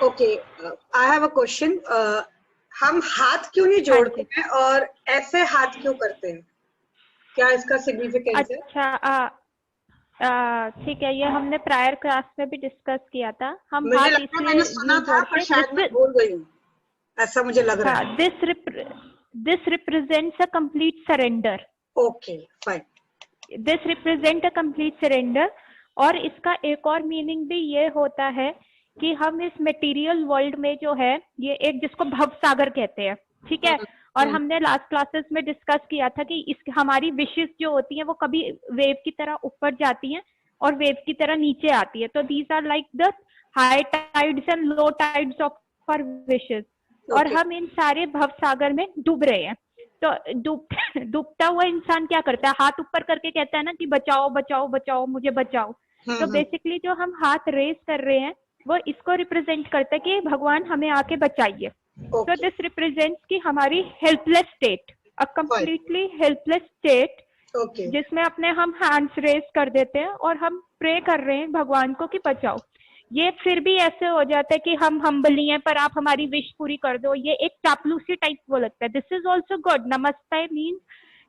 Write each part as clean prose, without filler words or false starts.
Okay, I have a question. हम हाथ क्यों नहीं हाँ जोड़ते जी। हैं और ऐसे हाथ क्यों करते हैं? क्या इसका सिग्निफिकेंस है? अच्छा, ठीक है, ये हमने प्रायर क्लास में भी डिस्कस किया था। हम मुझे हाथ लग रहा है मैंने इसलिए सुना नहीं था, पर जोड़ते, शायद मैं भूल गई हूँ, ऐसा मुझे लग रहा है। This represents a complete surrender. Okay, fine. This represent a complete surrender. और इसका एक और मीनिंग भी ये होता है कि हम इस मटेरियल वर्ल्ड में जो है, ये एक जिसको भव सागर कहते हैं, ठीक है। और हमने लास्ट क्लासेस में डिस्कस किया था कि इस हमारी विशेस जो होती हैं वो कभी वेव की तरह ऊपर जाती हैं और वेव की तरह नीचे आती है। तो these are like the high tides and low tides of our wishes. और ओके। हम इन सारे भव सागर में डूब रहे हैं। तो डूबता हुआ इंसान क्या करता है? हाथ ऊपर करके कहता है ना कि बचाओ बचाओ बचाओ, मुझे बचाओ। तो बेसिकली जो हम हाथ रेस कर रहे हैं वो इसको रिप्रेजेंट करता है कि भगवान हमें आके बचाइए। So ओके, this represents कि हमारी helpless state, a fine. completely helpless state, okay, जिसमें अपने हम हैंड्स रेज कर देते हैं और हम प्रे कर रहे हैं भगवान को कि बचाओ। ये फिर भी ऐसे हो जाता है कि हम हम्बली हैं पर आप हमारी विश पूरी कर दो, ये एक चापलूसी टाइप वो लगता है। This is also God. नमस्ते मीन्स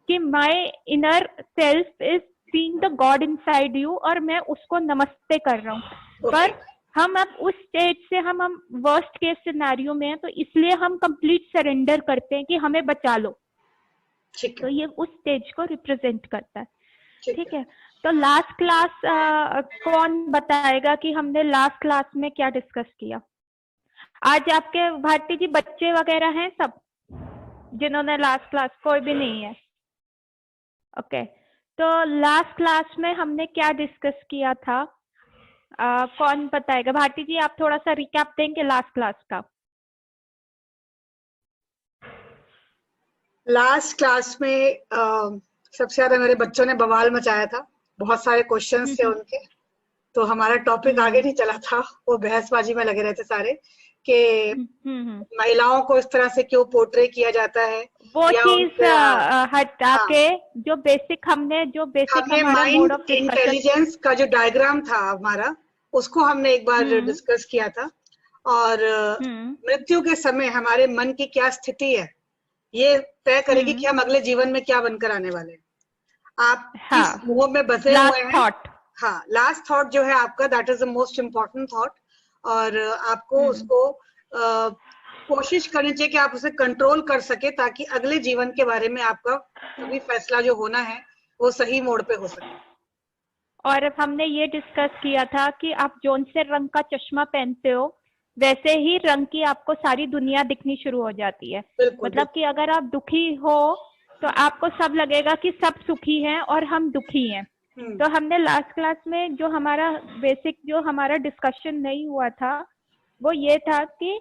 कि my inner self is seeing the God inside you, और मैं उसको नमस्ते कर रहा हूँ। ओके, पर हम अब उस स्टेज से हम वर्स्ट केस सिनेरियो में हैं, तो इसलिए हम कंप्लीट सरेंडर करते हैं कि हमें बचा लो। ठीक तो है, ये उस स्टेज को रिप्रेजेंट करता है, ठीक ठीक है। है। तो लास्ट क्लास कौन बताएगा कि हमने लास्ट क्लास में क्या डिस्कस किया? आज आपके भारती जी बच्चे वगैरह हैं सब जिन्होंने लास्ट क्लास? कोई भी नहीं है? ओके। तो लास्ट क्लास में हमने क्या डिस्कस किया था? कौन बताएगा? भारती जी आप थोड़ा सा रिकैप देंगे लास्ट क्लास का? लास्ट क्लास में सबसे ज्यादा मेरे बच्चों ने बवाल मचाया था, बहुत सारे क्वेश्चंस थे उनके। तो हमारा टॉपिक आगे नहीं चला था, वो बहसबाजी में लगे रहते सारे कि महिलाओं को इस तरह से क्यों पोर्ट्रे किया जाता है, वो या चीज हटा हाँ, के जो बेसिक हमने हमारा mode mind of discussion. Intelligence का जो डायग्राम था हमारा, उसको हमने एक बार हम्म डिस्कस किया था। और हम्म मृत्यु के समय हमारे मन की क्या स्थिति है, ये तय करेगी कि हम्म हम अगले जीवन में क्या बनकर आने वाले हैं। आप किस हाँ, मोह में बसे हुए लास्ट हैं? थॉट। हाँ, लास्ट थॉट जो है आपका, that is the most important thought. और आपको उसको कोशिश करनी चाहिए कि आप उसे कंट्रोल कर सके, ताकि अगले जीवन के बारे में आपका कभी फैसला जो होना है वो सही मोड़ पे हो सके। और हमने ये डिस्कस किया था कि आप जौन से रंग का चश्मा पहनते हो वैसे ही रंग की आपको सारी दुनिया दिखनी शुरू हो जाती है। बिल्कुल, मतलब कि अगर आप दुखी हो तो आपको सब लगेगा कि सब सुखी हैं और हम दुखी हैं। तो हमने लास्ट क्लास में जो हमारा बेसिक जो हमारा डिस्कशन नहीं हुआ था वो ये था कि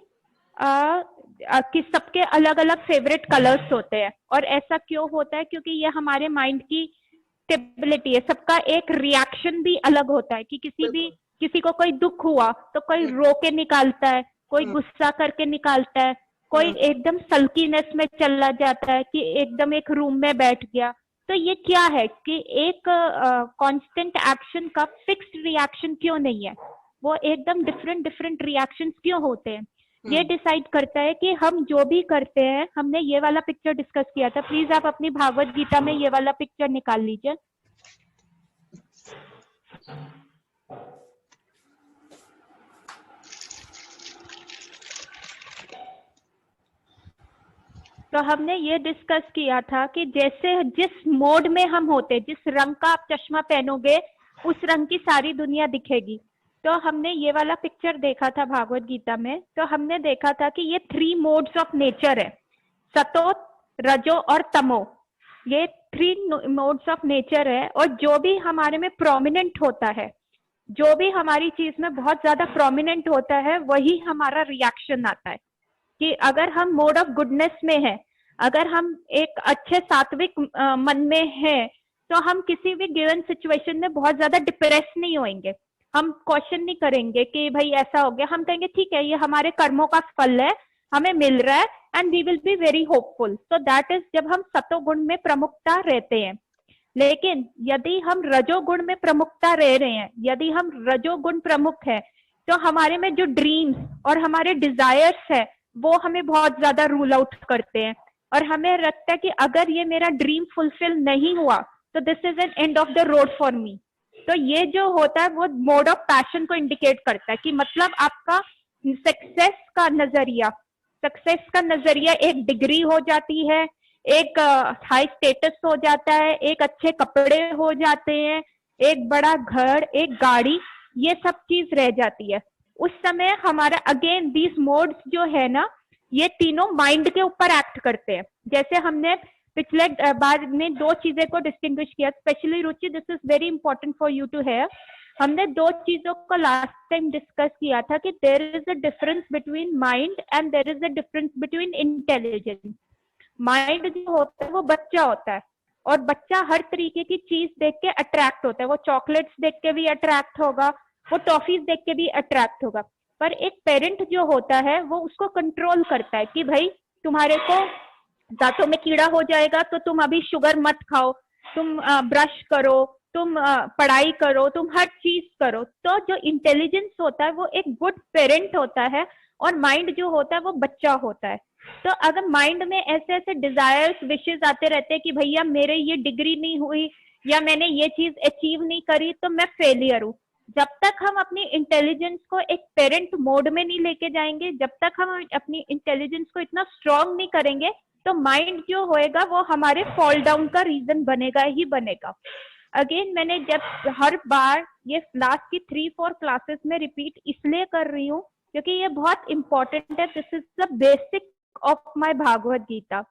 सबके अलग अलग फेवरेट कलर्स होते हैं। और ऐसा क्यों होता है? क्योंकि ये हमारे माइंड की स्टेबिलिटी है। सबका एक रिएक्शन भी अलग होता है कि बिल्कुल। किसी को कोई दुख हुआ तो कोई रो के निकालता है, कोई हम्म, गुस्सा करके निकालता है, कोई हम्म, एकदम सल्कीनेस में चला जाता है कि एकदम एक रूम में बैठ गया। तो ये क्या है कि एक कांस्टेंट एक्शन का फिक्स्ड रिएक्शन क्यों नहीं है? वो एकदम डिफरेंट डिफरेंट रिएक्शंस क्यों होते हैं? ये डिसाइड करता है कि हम जो भी करते हैं। हमने ये वाला पिक्चर डिस्कस किया था, प्लीज आप अपनी भागवत गीता में ये वाला पिक्चर निकाल लीजिए। तो हमने ये डिस्कस किया था कि जैसे जिस मोड में हम होते, जिस रंग का आप चश्मा पहनोगे उस रंग की सारी दुनिया दिखेगी। तो हमने ये वाला पिक्चर देखा था भागवत गीता में। तो हमने देखा था कि ये 3 मोड्स ऑफ नेचर है, सतो, रजो और तमो। ये 3 मोड्स ऑफ नेचर है। और जो भी हमारे में प्रोमिनेंट होता है, जो भी हमारी चीज में बहुत ज्यादा प्रोमिनेंट होता है, वही हमारा रिएक्शन आता है। कि अगर हम मोड ऑफ गुडनेस में हैं, अगर हम एक अच्छे सात्विक मन में हैं, तो हम किसी भी गिवन सिचुएशन में बहुत ज्यादा डिप्रेस नहीं होंगे। हम क्वेश्चन नहीं करेंगे कि भाई ऐसा हो गया। हम कहेंगे ठीक है, ये हमारे कर्मों का फल है, हमें मिल रहा है, and we will be very hopeful. तो दैट इज जब हम सतोगुण में प्रमुखता रहते हैं। लेकिन यदि हम रजोगुण में प्रमुखता रह रहे हैं, यदि हम रजोगुण प्रमुख है, तो हमारे में जो ड्रीम्स और हमारे डिजायर्स है वो हमें बहुत ज्यादा रूल आउट करते हैं, और हमें लगता है कि अगर ये मेरा ड्रीम फुलफिल नहीं हुआ तो this is an end of the road for me. तो ये जो होता है वो मोड ऑफ पैशन को इंडिकेट करता है कि मतलब आपका सक्सेस का नजरिया एक डिग्री हो जाती है, एक हाई स्टेटस हो जाता है, एक अच्छे कपड़े हो जाते हैं, एक बड़ा घर, एक गाड़ी, ये सब चीज रह जाती है। उस समय हमारा अगेन दीज मोड्स जो है ना, ये तीनों माइंड के ऊपर एक्ट करते हैं। जैसे हमने पिछले बार में दो चीजें को डिस्टिंग्विश किया, specially Ruchi this is very important for you to hear. हमने दो चीजों को लास्ट टाइम डिस्कस किया था कि there is a difference between mind and there is a difference between intelligence. Mind जो होता है वो बच्चा होता है, और बच्चा हर तरीके की चीज देख के अट्रैक्ट होता है। वो चॉकलेट्स देख के भी अट्रैक्ट होगा, वो टॉफीज देख के भी अट्रैक्ट होगा। पर एक पेरेंट जो होता है वो उसको कंट्रोल करता है कि भाई तुम्हारे को दांतों में कीड़ा हो जाएगा तो तुम अभी शुगर मत खाओ, तुम ब्रश करो, तुम पढ़ाई करो, तुम हर चीज करो। तो जो इंटेलिजेंस होता है वो एक गुड पेरेंट होता है, और माइंड जो होता है वो बच्चा होता है। तो अगर माइंड में ऐसे ऐसे डिजायर्स, विशेस आते रहते हैं कि भैया मेरे ये डिग्री नहीं हुई या मैंने ये चीज अचीव नहीं करी तो मैं फेलियर हूँ, जब तक हम अपनी इंटेलिजेंस को एक पेरेंट मोड में नहीं लेके जाएंगे, जब तक हम अपनी इंटेलिजेंस को इतना स्ट्रांग नहीं करेंगे, तो माइंड जो होएगा वो हमारे फॉल डाउन का रीजन बनेगा ही बनेगा। अगेन मैंने जब हर बार ये लास्ट की 3-4 क्लासेस में रिपीट इसलिए कर रही हूँ क्योंकि ये बहुत इंपॉर्टेंट है। This is the basic of my Bhagavad Gita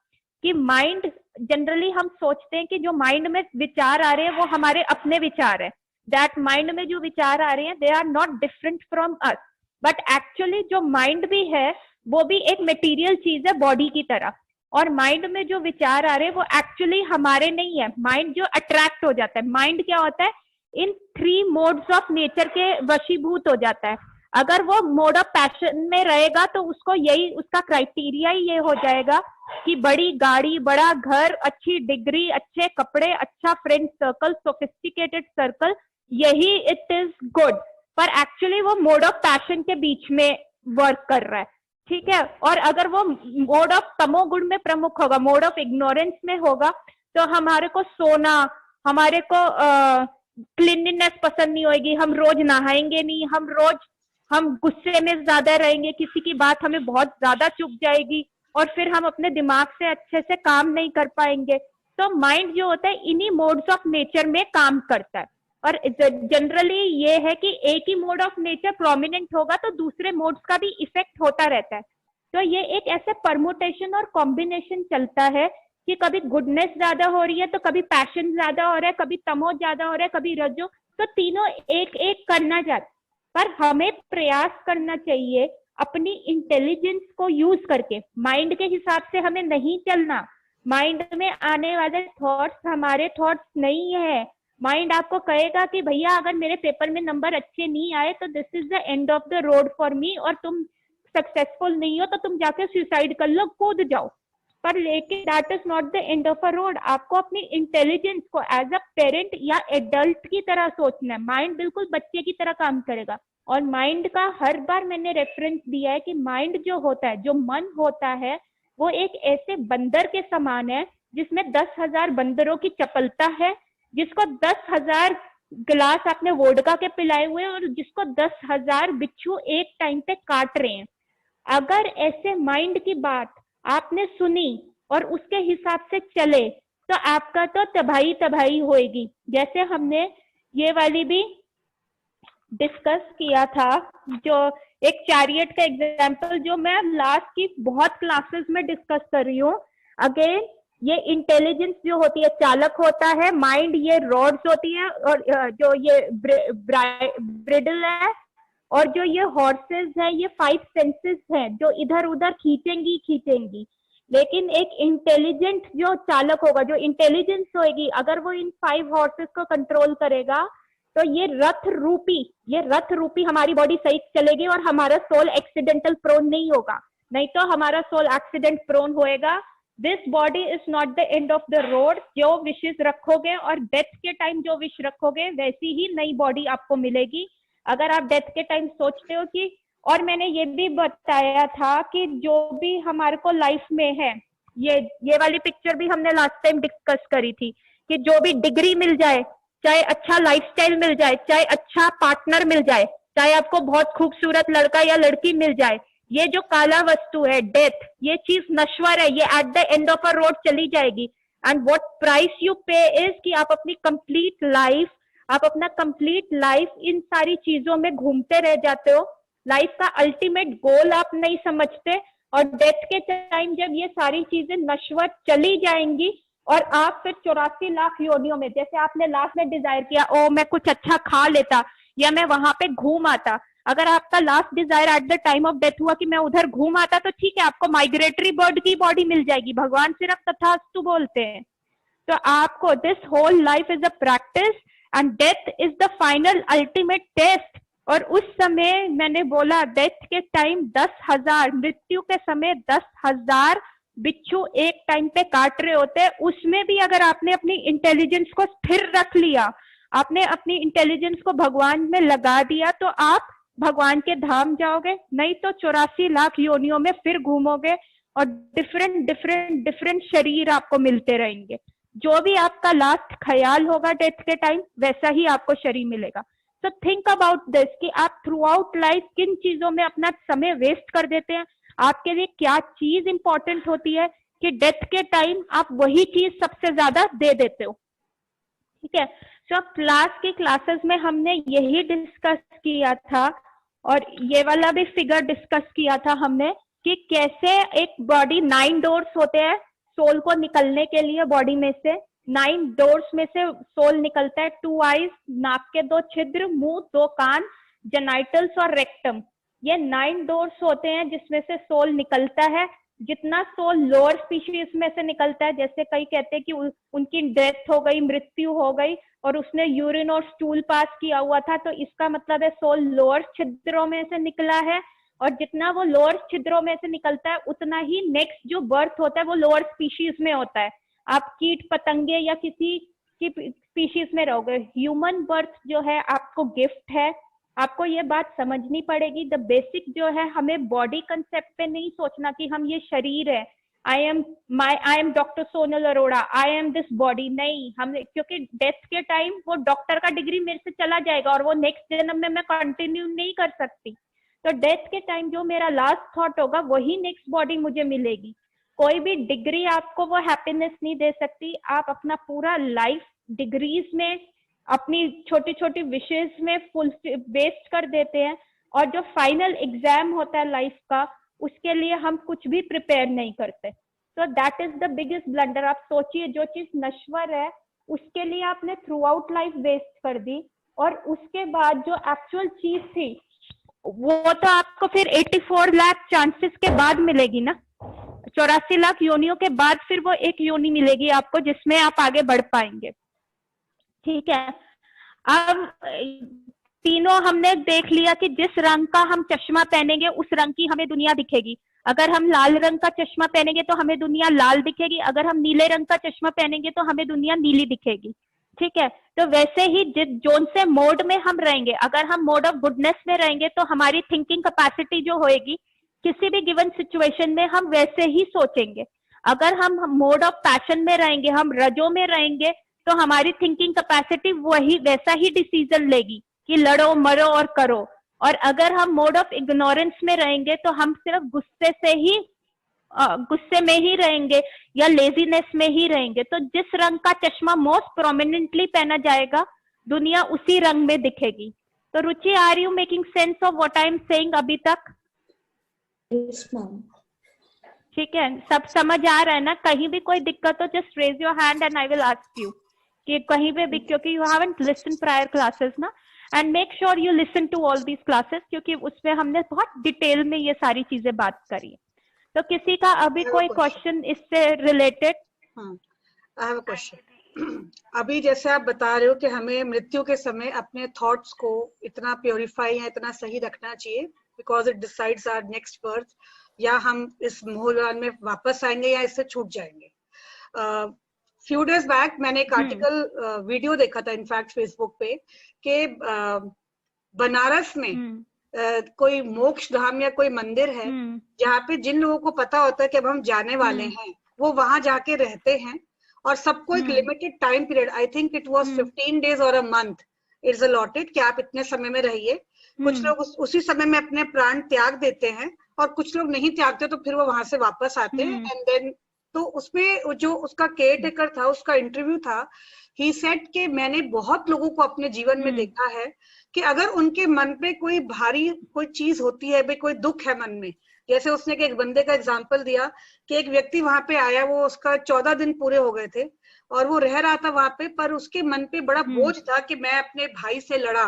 कि माइंड, जनरली हम सोचते हैं कि जो माइंड में विचार आ रहे हैं वो हमारे अपने विचार है, दैट माइंड में जो विचार आ रहे हैं they are not different from us, but actually जो माइंड भी है वो भी एक मटेरियल चीज है बॉडी की तरह, और माइंड में जो विचार आ रहे हैं वो एक्चुअली हमारे नहीं है। माइंड जो अट्रैक्ट हो जाता है, माइंड क्या होता है, इन 3 मोड्स ऑफ नेचर के वशीभूत हो जाता है। अगर वो मोड ऑफ पैशन में रहेगा तो उसको यही, उसका क्राइटेरिया ही ये हो जाएगा कि बड़ी गाड़ी, बड़ा घर, अच्छी डिग्री, अच्छे कपड़े, अच्छा फ्रेंड सर्कल, सोफिस्टिकेटेड सर्कल, यही इट इज गुड। पर एक्चुअली वो मोड ऑफ पैशन के बीच में वर्क कर रहा है, ठीक है। और अगर वो मोड ऑफ तमोगुण में प्रमुख होगा, मोड ऑफ इग्नोरेंस में होगा, तो हमारे को सोना, हमारे को क्लीनलीनेस पसंद नहीं होगी, हम रोज नहाएंगे नहीं, हम गुस्से में ज्यादा रहेंगे, किसी की बात हमें बहुत ज्यादा चुभ जाएगी, और फिर हम अपने दिमाग से अच्छे से काम नहीं कर पाएंगे। तो माइंड जो होता है इन्हीं मोड्स ऑफ नेचर में काम करता है, और जनरली ये है कि एक ही मोड ऑफ नेचर प्रोमिनेंट होगा तो दूसरे मोड्स का भी इफेक्ट होता रहता है। तो ये एक ऐसे परमुटेशन और कॉम्बिनेशन चलता है कि कभी गुडनेस ज्यादा हो रही है तो कभी पैशन ज्यादा हो रहा है, कभी तमो ज्यादा हो रहा है, कभी रजो, तो तीनों एक एक करना चाहते। पर हमें प्रयास करना चाहिए अपनी इंटेलिजेंस को यूज करके, माइंड के हिसाब से हमें नहीं चलना। माइंड में आने वाले थॉट्स हमारे थॉट्स नहीं है। माइंड आपको कहेगा कि भैया अगर मेरे पेपर में नंबर अच्छे नहीं आए तो this is the end of the road for me, और तुम सक्सेसफुल नहीं हो तो तुम जाके सुसाइड कर लो, कूद जाओ। पर लेकिन that is not the end of a road. आपको अपनी इंटेलिजेंस को एज अ पेरेंट या एडल्ट की तरह सोचना है। माइंड बिल्कुल बच्चे की तरह काम करेगा, और माइंड का हर बार मैंने रेफरेंस दिया है कि माइंड जो होता है, जो मन होता है, वो एक ऐसे बंदर के समान है जिसमें 10,000 बंदरों की चपलता है, जिसको 10,000 गिलास आपने वोडका के पिलाए हुए हैं, और जिसको 10,000 बिच्छू एक टाइम पे काट रहे हैं। अगर ऐसे माइंड की बात आपने सुनी और उसके हिसाब से चले तो आपका तो तबाही तबाही होएगी। जैसे हमने ये वाली भी डिस्कस किया था, जो एक चैरियट का एग्जांपल जो मैं लास्ट की बहुत क्लासेस में डिस्कस कर रही हूँ। अगेन ये इंटेलिजेंस जो होती है चालक होता है, माइंड ये रॉड्स होती है, और जो ये ब्रिडल है, और जो ये हॉर्सेस है ये 5 सेंसेस हैं जो इधर उधर खींचेंगी। लेकिन एक इंटेलिजेंट जो चालक होगा, जो इंटेलिजेंस होगी, अगर वो इन 5 हॉर्सेस को कंट्रोल करेगा तो ये रथ रूपी हमारी बॉडी सही चलेगी, और हमारा सोल एक्सीडेंटल प्रोन नहीं होगा। नहीं तो हमारा सोल एक्सीडेंट प्रोन होएगा। This body is not the end of the road. जो विशेष रखोगे और डेथ के टाइम जो विश रखोगे वैसी ही नई बॉडी आपको मिलेगी। अगर आप डेथ के टाइम सोचते हो कि, और मैंने ये भी बताया था कि जो भी हमारे को लाइफ में है, ये वाली पिक्चर भी हमने लास्ट टाइम डिस्कस करी थी कि जो भी डिग्री मिल जाए, चाहे अच्छा लाइफस्टाइल मिल जाए, चाहे अच्छा पार्टनर मिल जाए, चाहे आपको बहुत खूबसूरत लड़का या लड़की मिल जाए, ये जो काला वस्तु है डेथ, ये चीज नश्वर है, ये at the end of a road चली जाएगी। एंड व्हाट प्राइस यू पे इज कि आप अपनी कंप्लीट लाइफ, आप अपना कंप्लीट लाइफ इन सारी चीजों में घूमते रह जाते हो, लाइफ का अल्टीमेट गोल आप नहीं समझते, और डेथ के टाइम जब ये सारी चीजें नश्वर चली जाएंगी और आप फिर 84 लाख योनियों में, जैसे आपने लास्ट में डिजायर किया, ओ मैं कुछ अच्छा खा लेता या मैं वहां पे घूम आता, अगर आपका last desire at the time of death हुआ कि मैं उधर घूम आता, तो ठीक है, आपको माइग्रेटरी बर्ड की बॉडी मिल जाएगी, भगवान सिर्फ तथास्तु बोलते हैं। तो आपको this whole life is a practice and death is the final ultimate test. और उस समय मैंने बोला डेथ के टाइम 10,000, मृत्यु के समय 10,000 बिच्छू एक टाइम पे काट रहे होते हैं, उसमें भी अगर आपने अपनी इंटेलिजेंस को स्थिर रख लिया, आपने अपनी इंटेलिजेंस को भगवान में लगा दिया, तो आप भगवान के धाम जाओगे, नहीं तो 84 लाख योनियों में फिर घूमोगे और डिफरेंट शरीर आपको मिलते रहेंगे। जो भी आपका लास्ट ख्याल होगा डेथ के टाइम, वैसा ही आपको शरीर मिलेगा। तो थिंक अबाउट दिस कि आप थ्रू आउट लाइफ किन चीजों में अपना समय वेस्ट कर देते हैं, आपके लिए क्या चीज इंपॉर्टेंट होती है कि डेथ के टाइम आप वही चीज सबसे ज्यादा दे देते हो। ठीक है, तो क्लास की क्लासेस में हमने यही डिस्कस किया था, और ये वाला भी फिगर डिस्कस किया था हमने कि कैसे एक बॉडी 9 डोर्स होते हैं सोल को निकलने के लिए, बॉडी में से 9 डोर्स में से सोल निकलता है। 2 आईज, नाक के 2 छिद्र, मुंह, 2 कान, जेनाइटल्स और रेक्टम, ये 9 डोर्स होते हैं जिसमें से सोल निकलता है। जितना सोल लोअर स्पीशीज में से निकलता है, जैसे कई कहते हैं कि उनकी डेथ हो गई, मृत्यु हो गई और उसने यूरिन और स्टूल पास किया हुआ था, तो इसका मतलब है सोल लोअर छिद्रों में से निकला है, और जितना वो लोअर छिद्रों में से निकलता है उतना ही नेक्स्ट जो बर्थ होता है वो लोअर स्पीशीज में होता है। आप कीट पतंगे या किसी की स्पीशीज में रहोगे। ह्यूमन बर्थ जो है आपको गिफ्ट है, आपको ये बात समझनी पड़ेगी। द बेसिक जो है, हमें बॉडी कंसेप्ट पे नहीं सोचना कि हम ये शरीर है, I am doctor Sonal Arora, I am this body, नहीं। हम, क्योंकि डेथ के टाइम वो डॉक्टर का डिग्री मेरे से चला जाएगा और वो नेक्स्ट जन्म में मैं कंटिन्यू नहीं कर सकती। तो डेथ के टाइम जो मेरा लास्ट थॉट होगा वही नेक्स्ट बॉडी मुझे मिलेगी। कोई भी डिग्री आपको वो हैप्पीनेस नहीं दे सकती। आप अपना पूरा लाइफ डिग्रीज में, अपनी छोटी छोटी विशेष में फुल वेस्ट कर देते हैं, और जो फाइनल एग्जाम होता है लाइफ का, उसके लिए हम कुछ भी प्रिपेयर नहीं करते। तो that is the biggest blunder. आप सोचिए, जो चीज नश्वर है उसके लिए आपने थ्रू आउट लाइफ वेस्ट कर दी, और उसके बाद जो एक्चुअल चीज थी वो तो आपको फिर 84 लाख चांसेस के बाद मिलेगी ना, 84 लाख योनियों के बाद फिर वो एक योनि मिलेगी आपको जिसमें आप आगे बढ़ पाएंगे। ठीक है, अब तीनों हमने देख लिया कि जिस रंग का हम चश्मा पहनेंगे उस रंग की हमें दुनिया दिखेगी। अगर हम लाल रंग का चश्मा पहनेंगे तो हमें दुनिया लाल दिखेगी, अगर हम नीले रंग का चश्मा पहनेंगे तो हमें दुनिया नीली दिखेगी। ठीक है, तो वैसे ही जोन से मोड में हम रहेंगे, अगर हम मोड ऑफ गुडनेस में रहेंगे तो हमारी थिंकिंग कैपेसिटी जो होएगी किसी भी गिवन सिचुएशन में हम वैसे ही सोचेंगे। अगर हम मोड ऑफ पैशन में रहेंगे, हम रजो में रहेंगे, तो हमारी थिंकिंग कैपेसिटी वही वैसा ही डिसीजन लेगी कि लड़ो मरो और करो। और अगर हम मोड ऑफ इग्नोरेंस में रहेंगे तो हम सिर्फ गुस्से में ही रहेंगे या लेजीनेस में ही रहेंगे। तो जिस रंग का चश्मा मोस्ट प्रोमिनेंटली पहना जाएगा दुनिया उसी रंग में दिखेगी। तो Ruchi, are you making sense of what I am saying अभी तक? Yes, ma'am. ठीक है, सब समझ आ रहा है ना? कहीं भी कोई दिक्कत हो just raise your hand and I will ask you कि कहीं पे भी, क्योंकि you haven't listen prior classes ना, and make sure you listen to all these classes, क्योंकि उसमें हमने बहुत डिटेल में ये सारी चीजें बात करी है। तो किसी का अभी कोई क्वेश्चन इससे related? I have a question. अभी जैसे आप बता रहे हो कि हमें मृत्यु के समय अपने थॉट्स को इतना प्योरीफाई या इतना सही रखना चाहिए because it decides our next birth, या हम इस मोहजाल में वापस आएंगे या इससे छूट जाएंगे। फ्यू डेज बैक मैंने एक आर्टिकल वीडियो देखा था इनफैक्ट फेसबुक पे कि बनारस में कोई मोक्ष धाम या कोई मंदिर है जहाँ पे जिन लोगों को पता होता है कि अब हम जाने वाले हैं, वो वहां जाके रहते हैं और सबको एक limited time period, I think it was 15 days और अ मंथ, इट्स अलॉटेड कि आप इतने समय में रहिए। कुछ लोग उसी समय में अपने प्राण त्याग देते हैं और कुछ लोग नहीं त्यागते, तो फिर वो वहां से वापस आते हैं। एंड देन तो उसमें जो उसका केयर टेकर था, उसका इंटरव्यू था, ही सेड कि मैंने बहुत लोगों को अपने जीवन में देखा है कि अगर उनके मन पे कोई भारी कोई चीज होती है, भाई कोई दुख है मन में, जैसे उसने एक बंदे का एग्जांपल दिया कि एक व्यक्ति वहां पे आया, वो उसका 14 दिन पूरे हो गए थे और वो रह रहा था वहां पे, पर उसके मन पे बड़ा बोझ था कि मैं अपने भाई से लड़ा,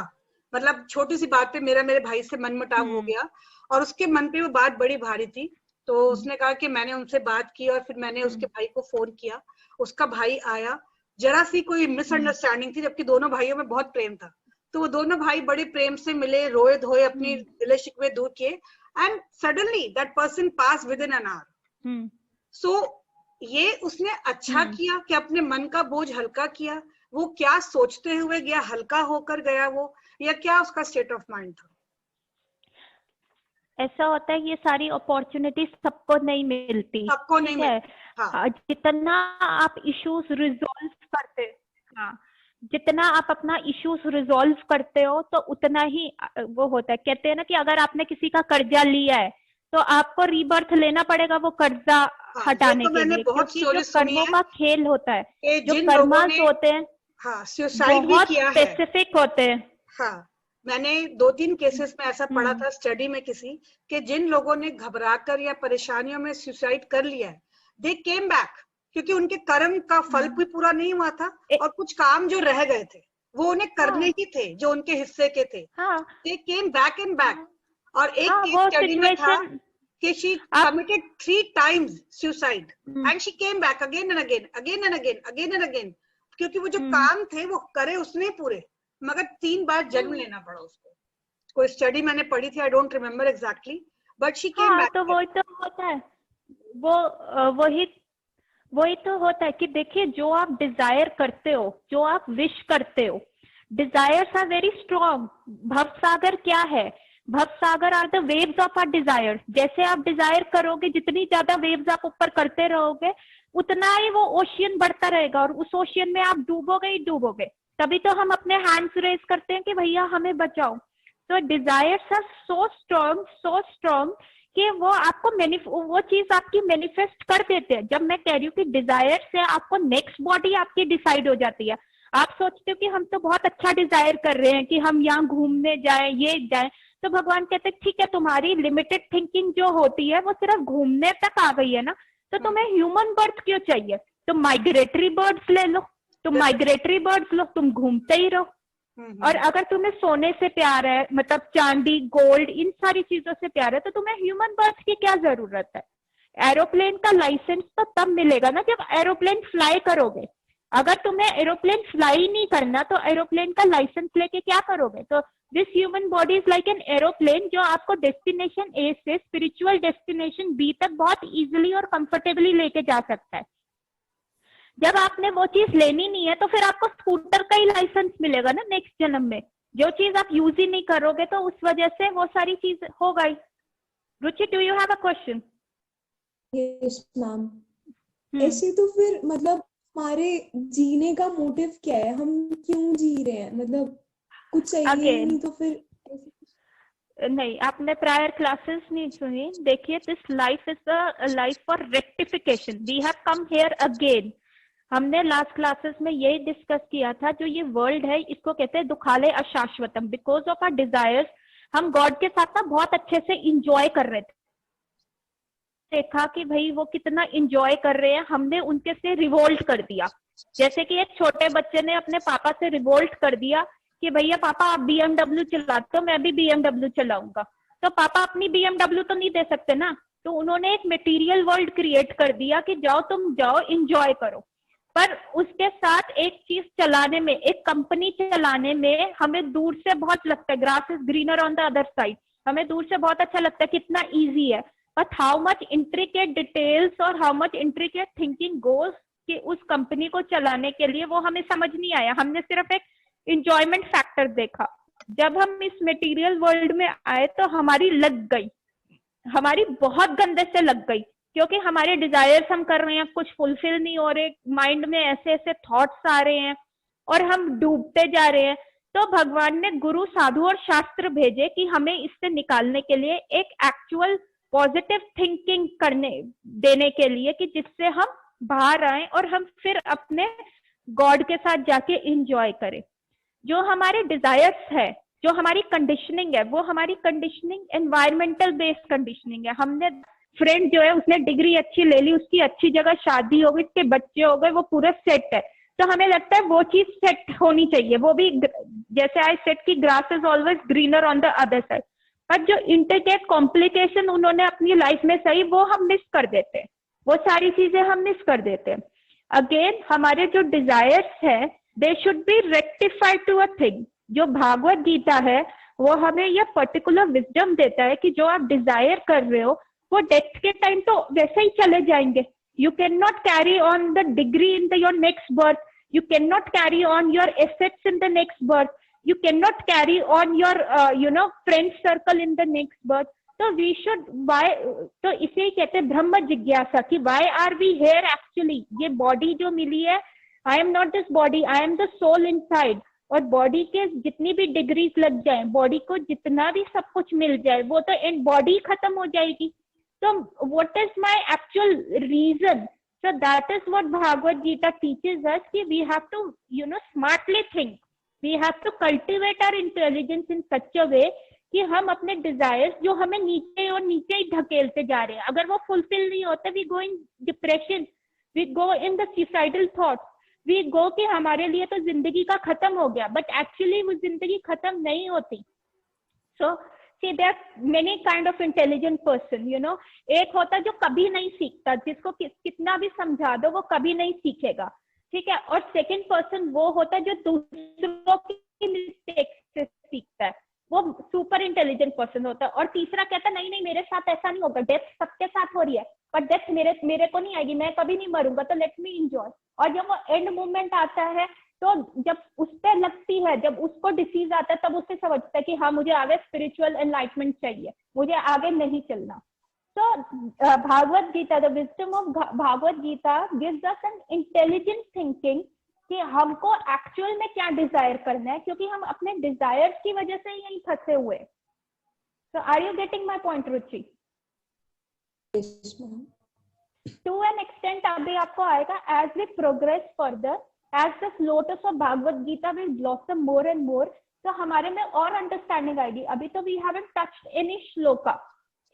मतलब छोटी सी बात पे मेरे भाई से मनमुटाव हो गया और उसके मन पे वो बात बड़ी भारी थी। तो उसने कहा कि मैंने उनसे बात की और फिर मैंने उसके भाई को फोन किया, उसका भाई आया, जरा सी कोई मिसअंडरस्टैंडिंग थी, जबकि दोनों भाइयों में बहुत प्रेम था, तो वो दोनों भाई बड़े प्रेम से मिले, रोए धोए, अपनी गिले शिकवे दूर किए, and suddenly that person pass within an hour. So ये उसने अच्छा किया कि अपने मन का बोझ हल्का किया। वो क्या सोचते हुए गया, हल्का होकर गया वो, या क्या उसका स्टेट ऑफ माइंड था? ऐसा होता है, ये सारी अपॉर्चुनिटी सबको नहीं मिलती, सबको नहीं मिलती। हाँ। जितना आप इश्यूज रिजॉल्व करते, हाँ, जितना आप अपना इश्यूज रिजॉल्व करते हो तो उतना ही वो होता है। कहते हैं ना कि अगर आपने किसी का कर्जा लिया है तो आपको रीबर्थ लेना पड़ेगा वो कर्जा हटाने के लिए, क्योंकि जो कर्मों का खेल होता है, जो कर्मास होते हैं, हाँ, सुसाइड भी किया है, स्पेसिफिक होते हैं। हाँ, मैंने 2-3 केसेस में ऐसा पढ़ा था स्टडी में किसी कि जिन लोगों ने घबराकर या परेशानियों में सुसाइड कर लिया है, दे केम बैक, क्योंकि उनके कर्म का फल भी पूरा नहीं हुआ था और कुछ काम जो रह गए थे वो उन्हें करने ही थे, जो उनके हिस्से के थे। दे केम बैक एंड बैक। और एक केस स्टडी में था कि she committed 3 times suicide and she came back again and again, again and again, again and again, क्योंकि वो जो काम थे वो करे उसने पूरे, मगर 3 बार जन्म लेना पड़ा उसको। कोई स्टडी मैंने पढ़ी थी, I don't remember exactly, but she came back. तो वही तो होता है, वही तो होता है कि देखिए, जो आप डिजायर करते हो, जो आप विश करते हो, डिजायर्स आर वेरी स्ट्रॉन्ग। भवसागर क्या है? भवसागर are the waves of our desire. जैसे आप डिजायर करोगे, जितनी ज्यादा वेव्स आप ऊपर करते रहोगे, उतना ही वो ओशियन बढ़ता रहेगा और उस ओशियन में आप डूबोगे ही डूबोगे। तभी तो हम अपने हैंड्स रेज करते हैं कि भैया हमें बचाओ। तो डिजायर्स आर सो स्ट्रॉन्ग कि वो आपको वो चीज आपकी मैनिफेस्ट कर देते हैं। जब मैं कह रही हूँ कि डिजायर से आपको नेक्स्ट बॉडी आपकी डिसाइड हो जाती है। आप सोचते हो कि हम तो बहुत अच्छा डिजायर कर रहे हैं कि हम यहाँ घूमने जाएं, ये जाएं, तो भगवान कहते हैं ठीक है, तुम्हारी लिमिटेड थिंकिंग जो होती है वो सिर्फ घूमने तक आ गई है ना, तो तुम्हें ह्यूमन बर्थ क्यों चाहिए? तुम माइग्रेटरी बर्ड्स ले लो, तुम माइग्रेटरी बर्ड्स लो, तुम घूमते ही रहो। और अगर तुम्हें सोने से प्यार है, मतलब चांदी, गोल्ड, इन सारी चीजों से प्यार है, तो तुम्हें ह्यूमन बर्थ की क्या जरूरत है? एरोप्लेन का लाइसेंस तो तब मिलेगा ना जब एरोप्लेन फ्लाई करोगे। अगर तुम्हें एरोप्लेन फ्लाई नहीं करना तो एरोप्लेन का लाइसेंस लेके क्या करोगे? तो this human body is like an aeroplane, जो आपको डेस्टिनेशन ए से स्पिरिचुअल डेस्टिनेशन बी तक बहुत इजीली और कंफर्टेबली लेके जा सकता है। जब आपने वो चीज लेनी नहीं है तो फिर आपको स्कूटर का ही लाइसेंस मिलेगा ना नेक्स्ट जन्म में। जो चीज आप यूज ही नहीं करोगे तो उस वजह से वो सारी चीज हो गई। Ruchi, do you have a question? Yes ma'am. ऐसे तो फिर मतलब हमारे जीने का मोटिव क्या है? हम क्यों जी रहे हैं? मतलब कुछ चाहिए नहीं तो फिर नहीं, आपने प्रायर क्लासेस नहीं सुनी। देखिए, this life is a life for rectification. We have come here again. हमने लास्ट क्लासेस में यही डिस्कस किया था, जो ये वर्ल्ड है इसको कहते हैं दुखालय अशाश्वतम। बिकॉज ऑफ आर डिजायर्स हम गॉड के साथ ना बहुत अच्छे से इंजॉय कर रहे थे, देखा कि भाई वो कितना इंजॉय कर रहे हैं, हमने उनके से रिवोल्ट कर दिया। जैसे कि एक छोटे बच्चे ने अपने पापा से रिवोल्ट कर दिया कि भैया पापा आप BMW चलाते हो, मैं भी BMW चलाऊंगा। तो पापा अपनी BMW तो नहीं दे सकते ना, तो उन्होंने एक मटेरियल वर्ल्ड क्रिएट कर दिया कि जाओ तुम जाओ इंजॉय करो। पर उसके साथ एक चीज चलाने में, एक कंपनी चलाने में हमें दूर से बहुत लगता है, grass is greener on the other side, हमें दूर से बहुत अच्छा लगता है कितना इजी है। But how much intricate details और how much intricate thinking goes कि उस कंपनी को चलाने के लिए, वो हमें समझ नहीं आया। हमने सिर्फ एक इंजॉयमेंट फैक्टर देखा। जब हम इस मटेरियल वर्ल्ड में आए तो हमारी लग गई, हमारी बहुत गंदे से लग गई, क्योंकि हमारे डिजायर्स हम कर रहे हैं, कुछ फुलफिल नहीं हो रहे, माइंड में ऐसे ऐसे थॉट्स आ रहे हैं और हम डूबते जा रहे हैं। तो भगवान ने गुरु, साधु और शास्त्र भेजे कि हमें इससे निकालने के लिए एक एक्चुअल पॉजिटिव थिंकिंग करने देने के लिए, कि जिससे हम बाहर आए और हम फिर अपने गॉड के साथ जाके इंजॉय करें। जो हमारे डिजायर्स है, जो हमारी कंडीशनिंग है, वो हमारी कंडीशनिंग एनवायरमेंटल बेस्ड कंडीशनिंग है। हमने फ्रेंड जो है उसने डिग्री अच्छी ले ली, उसकी अच्छी जगह शादी हो गई, उसके बच्चे हो गए, वो पूरा सेट है, तो हमें लगता है वो चीज सेट होनी चाहिए। वो भी जैसे आई सेट की grass is always greener on the other side, पर जो इंटरकेट कॉम्प्लिकेशन उन्होंने अपनी लाइफ में सही, वो हम मिस कर देते हैं, वो सारी चीजें हम मिस कर देते हैं। अगेन हमारे जो डिजायर्स है they should be rectified to a thing. जो भागवत गीता है वो हमें यह पर्टिकुलर विजडम देता है कि जो आप डिजायर कर रहे हो वो डेथ के टाइम तो वैसे ही चले जाएंगे। You can not carry on the degree in the your next birth, you can not carry on your assets in the next birth, you cannot carry on your friend circle in the next birth. तो we should why, तो इसे कहते हैं ब्रह्म जिज्ञासा कि why are we here actually। ये body जो मिली है, I am not this body, I am the soul inside। और बॉडी के जितनी भी डिग्रीज लग जाए, बॉडी को जितना भी सब कुछ मिल जाए, वो तो एंड बॉडी खत्म हो जाएगी। तो what is my actual reason? So that is what Bhagavad Gita teaches us कि we have to smartly think, we have to cultivate our intelligence in such a way कि हम अपने desires जो हमें नीचे और नीचे ही धकेलते जा रहे हैं, अगर वो fulfill नहीं होते, we go in depression, we go in the suicidal thoughts, we go कि हमारे लिए तो जिंदगी का खत्म हो गया, but actually वो जिंदगी खत्म नहीं होती। So see there are many kind of intelligent person, एक होता है जो कभी नहीं सीखता, जिसको कितना भी समझा दो वो कभी नहीं सीखेगा, ठीक है। और सेकंड पर्सन वो होता है जो दूसरों की मिस्टेक से सीखता है, वो सुपर इंटेलिजेंट पर्सन होता है। और तीसरा कहता है नहीं नहीं मेरे साथ ऐसा नहीं होगा, डेथ सबके साथ हो रही है, पर डेथ मेरे को नहीं आएगी, मैं कभी नहीं मरूंगा, तो लेट मी एंजॉय। और जब वो एंड मोमेंट आता है, तो जब उस पर लगती है, जब उसको डिसीज आता है, तब उससे समझता है कि हाँ मुझे आगे स्पिरिचुअल एनलाइटमेंट चाहिए, मुझे आगे नहीं चलना। So Bhagavad Gita, the wisdom of Bhagavad Gita gives us an intelligent thinking कि हमको एक्चुअल में क्या डिजायर करना है, क्योंकि हम अपने डिजायर्स की वजह से यहीं फंसे हुए। So are you getting my point, Ruchi? Yes, ma'am. To an extent अभी आपको आएगा as we progress further, as the lotus of Bhagavad Gita will blossom more and more, तो हमारे में और अंडरस्टैंडिंग आएगी। अभी तो we haven't touched any shloka,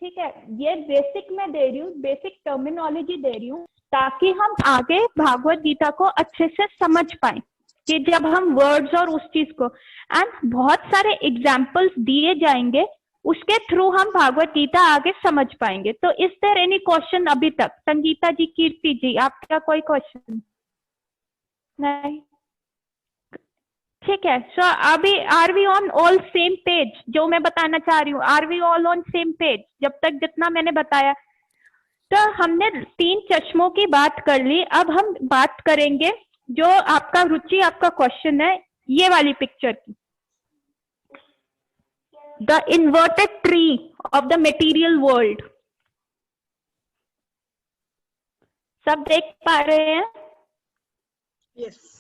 ठीक है, ये बेसिक मैं दे रही हूँ, बेसिक टर्मिनोलॉजी दे रही हूँ, ताकि हम आगे भागवत गीता को अच्छे से समझ पाए कि जब हम वर्ड्स और उस चीज को, एंड बहुत सारे एग्जाम्पल्स दिए जाएंगे, उसके थ्रू हम भागवत गीता आगे समझ पाएंगे। तो इज देयर एनी क्वेश्चन अभी तक? संगीता जी, कीर्ति जी, आपका कोई क्वेश्चन नहीं? ठीक है। सो अभी are we on all same page? जो मैं बताना चाह रही हूँ, are we all on same page? जब तक जितना मैंने बताया, तो हमने 3 चश्मों की बात कर ली। अब हम बात करेंगे जो आपका रुचि, आपका क्वेश्चन है ये वाली पिक्चर की, the inverted tree of the material world. सब देख पा रहे हैं? यस।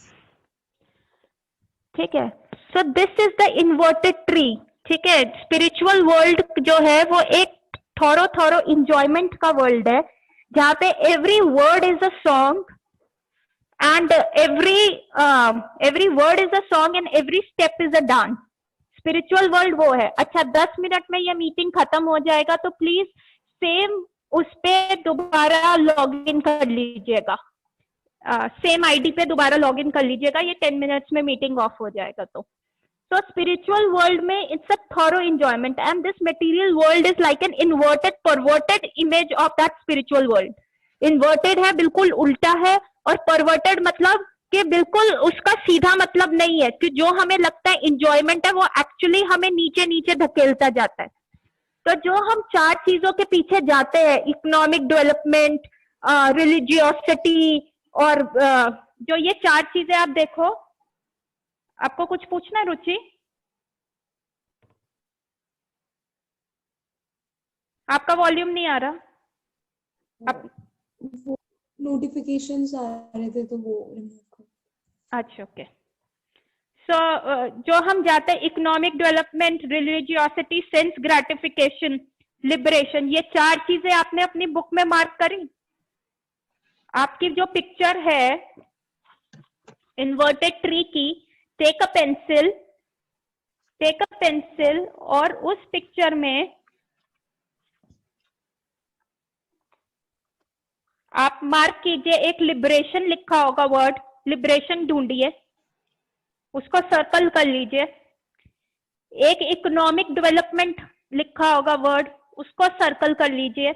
ठीक है। So this is the inverted tree, ठीक है। स्पिरिचुअल वर्ल्ड जो है वो एक थोरो इंजॉयमेंट का वर्ल्ड है, जहाँ पे every word is a song and every word is a song and every step is a dance. Spiritual world वो है। अच्छा, 10 मिनट में ये मीटिंग खत्म हो जाएगा, तो प्लीज सेम उस पे दोबारा लॉग इन कर लीजिएगा, सेम आईडी पे दोबारा लॉग इन कर लीजिएगा, ये 10 मिनट्स में मीटिंग ऑफ हो जाएगा। तो स्पिरिचुअल वर्ल्ड में it's a thorough enjoyment, and this material world is like an inverted perverted image of that spiritual world. Inverted है, बिल्कुल उल्टा है, और परवर्टेड मतलब कि बिल्कुल उसका सीधा मतलब नहीं है कि जो हमें लगता है इंजॉयमेंट है वो एक्चुअली हमें नीचे नीचे धकेलता जाता है। तो जो हम 4 चीजों के पीछे जाते हैं, इकोनॉमिक डेवलपमेंट, रिलीजियोसिटी, और जो ये 4 चीजें आप देखो, आपको कुछ पूछना है रुचि? आपका वॉल्यूम नहीं आ रहा। वो नोटिफिकेशंस आ रहे थे तो वो रिमूव कर। अच्छा, ओके। सो जो हम जाते हैं economic development, religiosity, sense gratification, liberation, ये 4 चीजें आपने अपनी बुक में मार्क करी। आपकी जो पिक्चर है इन्वर्टेड ट्री की, टेक अ पेंसिल और उस पिक्चर में आप मार्क कीजिए, एक लिबरेशन लिखा होगा, वर्ड लिबरेशन ढूंढिए, उसको सर्कल कर लीजिए। एक इकोनॉमिक डेवलपमेंट लिखा होगा वर्ड, उसको सर्कल कर लीजिए।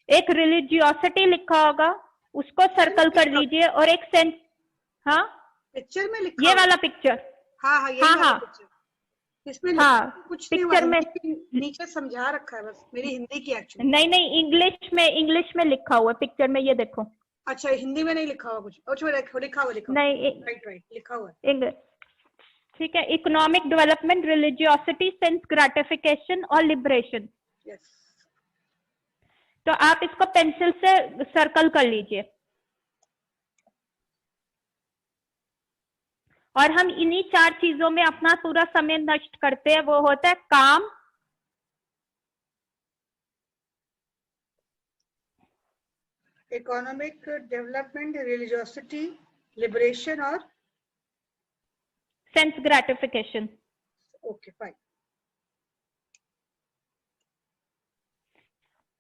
एक रिलीजियोसिटी लिखा होगा, उसको सर्कल कर लीजिए। और एक सेंस, हाँ पिक्चर में लिखा ये वाला पिक्चर, हाँ यही हाँ वाला हाँ पिक्चर। इसमें हाँ कुछ नहीं हुआ, पिक्चर में नीचे समझा रखा है बस, मेरी हिंदी की एक्चुअली। नहीं, इंग्लिश में लिखा हुआ पिक्चर में, ये देखो। अच्छा, हिंदी में नहीं लिखा हुआ कुछ? अच्छा, लिखा हुआ नहीं, राइट लिखा हुआ इंग्लिश, ठीक है। Economic development, religiosity, sense gratification और लिबरेशन। यस। तो आप इसको पेंसिल से सर्कल कर लीजिए। और हम इन्हीं 4 चीजों में अपना पूरा समय नष्ट करते हैं। वो होता है काम, इकोनॉमिक डेवलपमेंट, रिलीजियोसिटी, लिबरेशन और सेंस ग्रेटिफिकेशन। Okay fine.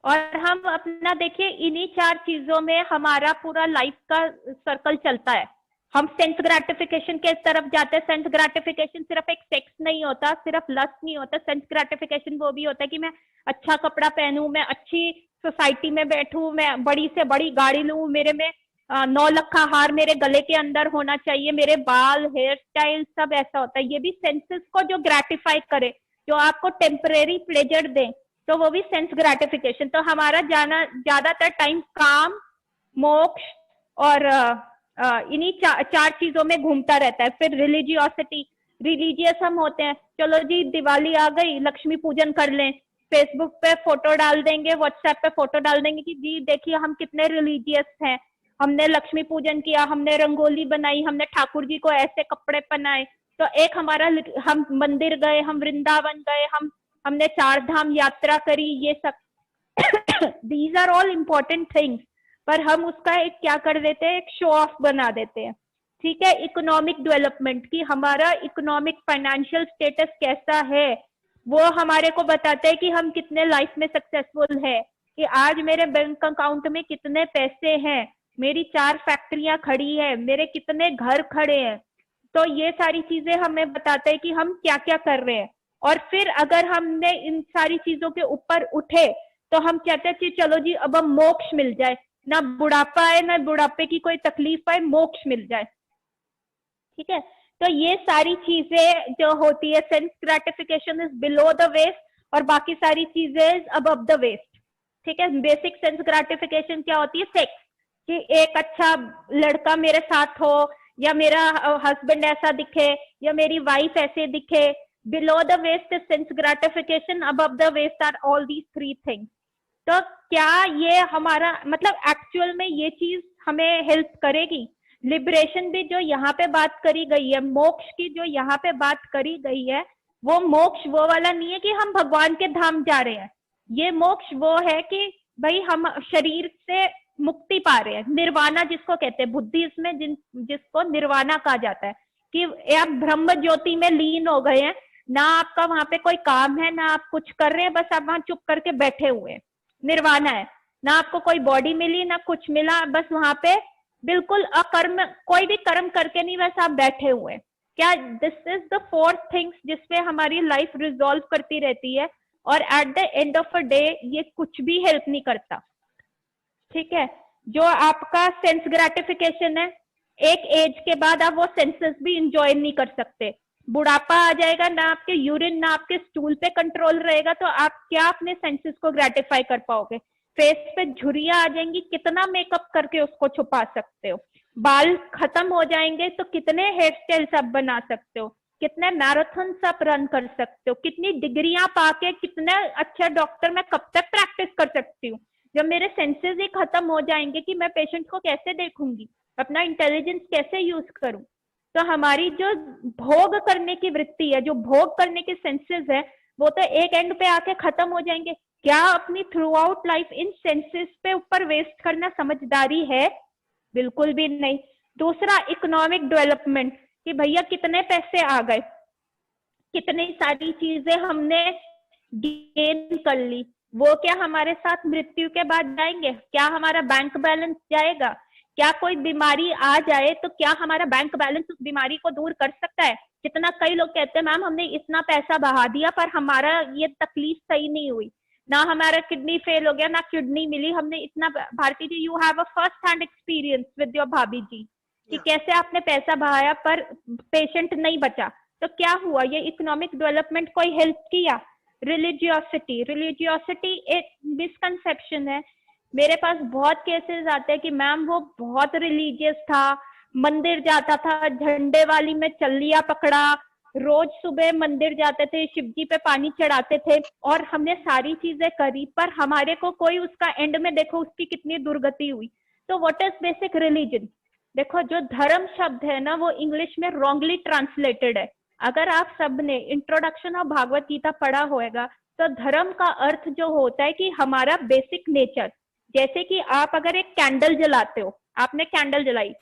और हम अपना देखिए इन्हीं 4 चीजों में हमारा पूरा लाइफ का सर्कल चलता है। हम सेंस ग्रेटिफिकेशन के तरफ जाते हैं। सेंस ग्रेटिफिकेशन सिर्फ एक सेक्स नहीं होता, सिर्फ लस्ट नहीं होता। सेंस ग्रेटिफिकेशन वो भी होता है कि मैं अच्छा कपड़ा पहनूं, मैं अच्छी सोसाइटी में बैठूं, मैं बड़ी से बड़ी गाड़ी लूं, मेरे में 9 लखा हार मेरे गले के अंदर होना चाहिए, मेरे बाल, हेयर स्टाइल सब ऐसा होता है। ये भी सेंसेस को जो ग्रेटिफाई करे, जो आपको टेम्परेरी प्लेजर दे, तो वो भी सेंस ग्रेटिफिकेशन। तो हमारा ज्यादातर टाइम काम, मोक्ष और इन्हीं 4 चीजों में घूमता रहता है। फिर रिलीजियोसिटी, रिलीजियस हम होते हैं, चलो जी दिवाली आ गई, लक्ष्मी पूजन कर लें, फेसबुक पे फोटो डाल देंगे, व्हाट्सएप पे फोटो डाल देंगे कि जी देखिए हम कितने रिलीजियस हैं, हमने लक्ष्मी पूजन किया, हमने रंगोली बनाई, हमने ठाकुर जी को ऐसे कपड़े पहनाए। तो एक हमारा, हम मंदिर गए, हम वृंदावन गए, हमने 4 धाम यात्रा करी, ये सब these are all important things. पर हम उसका एक क्या कर देते हैं, एक शो ऑफ बना देते हैं। ठीक है। इकोनॉमिक डेवलपमेंट की हमारा इकोनॉमिक फाइनेंशियल स्टेटस कैसा है, वो हमारे को बताते हैं कि हम कितने लाइफ में सक्सेसफुल है, कि आज मेरे बैंक अकाउंट में कितने पैसे हैं, मेरी 4 फैक्ट्रियां खड़ी है, मेरे कितने घर खड़े हैं। तो ये सारी चीजें हमें बताते हैं कि हम क्या क्या कर रहे हैं। और फिर अगर हमने इन सारी चीजों के ऊपर उठे तो हम कहते हैं कि चलो जी अब हम मोक्ष मिल जाए, ना बुढ़ापा आए, ना बुढ़ापे की कोई तकलीफ आए, मोक्ष मिल जाए। ठीक है। तो ये सारी चीजें जो होती है, sense gratification is below the waist और बाकी सारी चीजें अबव द वेस्ट। ठीक है। बेसिक सेंस ग्रेटिफिकेशन क्या होती है, सेक्स, कि एक अच्छा लड़का मेरे साथ हो, या मेरा हस्बैंड ऐसा दिखे, या मेरी वाइफ ऐसे दिखे। Below the waist is sense gratification, above the waist are all these 3 things. तो क्या ये हमारा मतलब एक्चुअल में ये चीज हमें हेल्प करेगी? लिबरेशन भी जो यहाँ पे बात करी गई है, मोक्ष की जो यहाँ पे बात करी गई है, वो मोक्ष वो वाला नहीं है कि हम भगवान के धाम जा रहे हैं। ये मोक्ष वो है कि भाई हम शरीर से मुक्ति पा रहे हैं, निर्वाणा जिसको कहते हैं बुद्धिज्म में, जिसको निर्वाणा कहा जाता है, कि आप ब्रह्म ज्योति में लीन हो गए हैं, ना आपका वहां पे कोई काम है, ना आप कुछ कर रहे हैं, बस आप वहां चुप करके बैठे हुए हैं, निर्वाणा है। ना आपको कोई बॉडी मिली, ना कुछ मिला, बस वहां पे बिल्कुल अकर्म, कोई भी कर्म करके नहीं, बस आप बैठे हुए। क्या this is the 4th things जिसपे हमारी लाइफ रिजॉल्व करती रहती है, और at the end of a day ये कुछ भी हेल्प नहीं करता। ठीक है। जो आपका सेंस ग्रेटिफिकेशन है, एक एज के बाद आप वो सेंसेस भी इंजॉय नहीं कर सकते। बुढ़ापा आ जाएगा, ना आपके यूरिन ना आपके स्टूल पे कंट्रोल रहेगा, तो आप क्या अपने सेंसेस को ग्रेटिफाई कर पाओगे? फेस पे झुर्रियां आ जाएंगी, कितना मेकअप करके उसको छुपा सकते हो? बाल खत्म हो जाएंगे तो कितने हेयर स्टाइल्स आप बना सकते हो? कितने मैराथन आप रन कर सकते हो, कितनी डिग्रियां पाके कितने अच्छे डॉक्टर मैं कब तक प्रैक्टिस कर सकती हूँ, जब मेरे सेंसेस ही खत्म हो जाएंगे कि मैं पेशेंट को कैसे देखूंगी, अपना इंटेलिजेंस कैसे यूज करूं। तो हमारी जो भोग करने की वृत्ति है, जो भोग करने के सेंसेस है, वो तो एक एंड पे आके खत्म हो जाएंगे। क्या अपनी through out life in senses पे ऊपर वेस्ट करना समझदारी है? बिल्कुल भी नहीं। दूसरा, इकोनॉमिक डेवलपमेंट, कि भैया कितने पैसे आ गए, कितनी सारी चीजें हमने गेन कर ली, वो क्या हमारे साथ मृत्यु के बाद जाएंगे? क्या हमारा बैंक बैलेंस जाएगा? क्या कोई बीमारी आ जाए तो क्या हमारा बैंक बैलेंस उस बीमारी को दूर कर सकता है? जितना कई लोग कहते हैं मैम हमने इतना पैसा बहा दिया पर हमारा ये तकलीफ सही नहीं हुई, ना हमारा किडनी फेल हो गया ना किडनी मिली, हमने इतना। Bharti ji, you have a first hand experience with your भाभी जी कि कैसे आपने पैसा बहाया पर पेशेंट नहीं बचा। तो क्या हुआ? ये इकोनॉमिक डेवलपमेंट कोई हेल्प किया? रिलीजियोसिटी एक मिसकंसेप्शन है। मेरे पास बहुत केसेस आते हैं कि मैम वो बहुत रिलीजियस था, मंदिर जाता था, झंडे वाली में चल्लिया पकड़ा, रोज सुबह मंदिर जाते थे, शिव जी पे पानी चढ़ाते थे, और हमने सारी चीजें करी पर हमारे को कोई उसका एंड में देखो उसकी कितनी दुर्गति हुई। तो व्हाट इज बेसिक रिलीजन? देखो, जो धर्म शब्द है ना वो इंग्लिश में रॉन्गली ट्रांसलेटेड है। अगर आप सबने इंट्रोडक्शन ऑफ भागवत गीता पढ़ा होगा तो धर्म का अर्थ जो होता है कि हमारा बेसिक नेचर। जैसे कि आप अगर एक कैंडल जलाते हो, आपने कैंडल जलाई,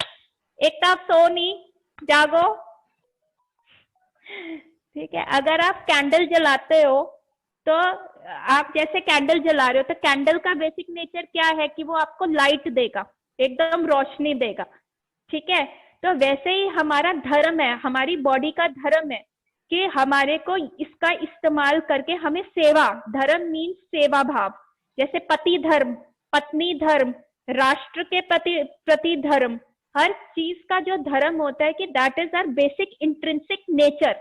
एक तो आप सो नहीं, जागो, ठीक है। अगर आप कैंडल जलाते हो तो आप जैसे कैंडल जला रहे हो तो कैंडल का बेसिक नेचर क्या है कि वो आपको लाइट देगा, एकदम रोशनी देगा, ठीक है। तो वैसे ही हमारा धर्म है, हमारी बॉडी का धर्म है कि हमारे को इसका इस्तेमाल करके हमें सेवा, धर्म मीन्स सेवा भाव। जैसे पति धर्म, पत्नी धर्म, राष्ट्र के प्रति धर्म, हर चीज का जो धर्म होता है कि that is our basic intrinsic nature.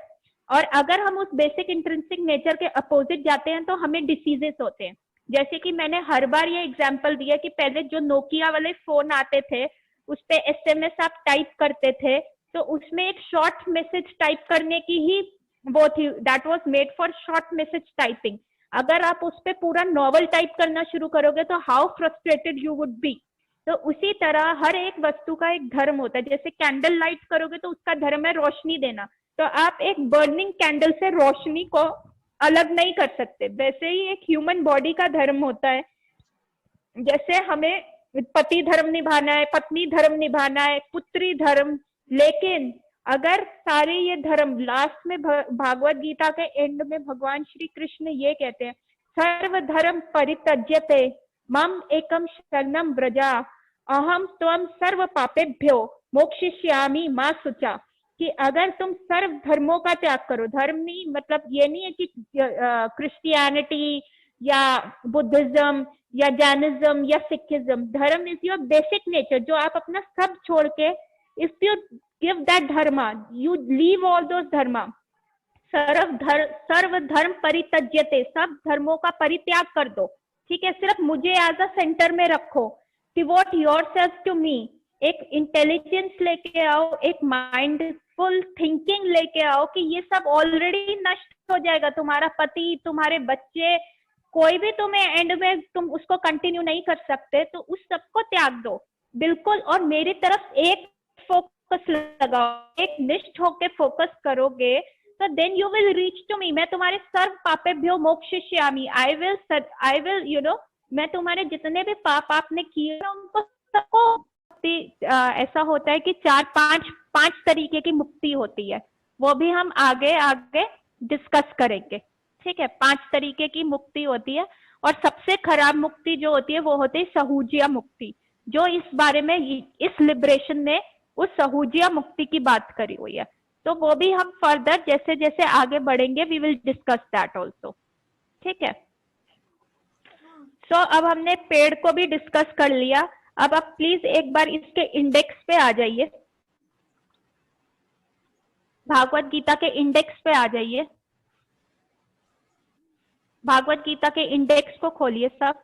और अगर हम उस बेसिक इंट्रिंसिक नेचर के अपोजिट जाते हैं तो हमें डिसीजेस होते हैं। जैसे कि मैंने हर बार ये एग्जांपल दिया कि पहले जो नोकिया वाले फोन आते थे उस पे एसएमएस आप टाइप करते थे, तो उसमें एक शॉर्ट मैसेज टाइप करने की ही वो थी, that was made for short message typing. अगर आप उस पे पूरा नॉवल टाइप करना शुरू करोगे तो how frustrated you would be. तो उसी तरह हर एक वस्तु का एक धर्म होता है। जैसे कैंडल लाइट करोगे तो उसका धर्म है रोशनी देना, तो आप एक बर्निंग कैंडल से रोशनी को अलग नहीं कर सकते। वैसे ही एक ह्यूमन बॉडी का धर्म होता है, जैसे हमें पति धर्म निभाना है, पत्नी धर्म निभाना है, पुत्री धर्म, लेकिन अगर सारे ये धर्म लास्ट में भागवत गीता के एंड में भगवान श्री कृष्ण ये कहते हैं, सर्व धर्म परित्यज्यते मम एकम शरणम व्रजा अहम त्वम सर्व पापेभ्यो मोक्षयिष्यामि मा शुचा। कि अगर तुम सर्व धर्मों का त्याग करो, धर्म नहीं मतलब ये नहीं है कि क्रिश्चियनिटी या बुद्धिज्म या जैनिज्म या सिखिज्म, धर्म इज योर बेसिक नेचर, जो आप अपना सब छोड़ के, if you give that dharma, you leave all those dharma, सर्व धर्म परित्यज्यते, सब धर्मों का परित्याग कर दो, ठीक है, सिर्फ मुझे एज अ सेंटर में रखो, डिवोट योरसेल्फ टू मी, एक इंटेलिजेंस लेके आओ, एक माइंडफुल थिंकिंग लेके आओ कि ये सब ऑलरेडी नष्ट हो जाएगा, तुम्हारा पति, तुम्हारे बच्चे, कोई भी तुम्हें एंड में तुम उसको कंटिन्यू नहीं कर सकते, तो उस सबको त्याग दो बिल्कुल, और मेरी तरफ एक फोकस लगाओ, एक निष्ठ होके फोकस करोगे तो then you will reach to me, मैं तुम्हारे सर्व पापेभ्यो मोक्षयिष्यामि, आई विल यू नो, मैं तुम्हारे जितने भी पाप आपने किए उनको सबको, ऐसा होता है कि पांच तरीके की मुक्ति होती है, वो भी हम आगे आगे डिस्कस करेंगे, ठीक है। 5 तरीके की मुक्ति होती है, और सबसे खराब मुक्ति जो होती है वो होती है सहूजिया मुक्ति, जो इस बारे में इस लिबरेशन में उस सहूजिया मुक्ति की बात करी हुई है। तो वो भी हम फर्दर जैसे जैसे आगे बढ़ेंगे we will discuss that also, ठीक है। सो अब हमने पेड़ को भी डिस्कस कर लिया। अब आप प्लीज एक बार इसके इंडेक्स पे आ जाइए, भागवत गीता के इंडेक्स पे आ जाइए, भागवत गीता के इंडेक्स को खोलिए सब।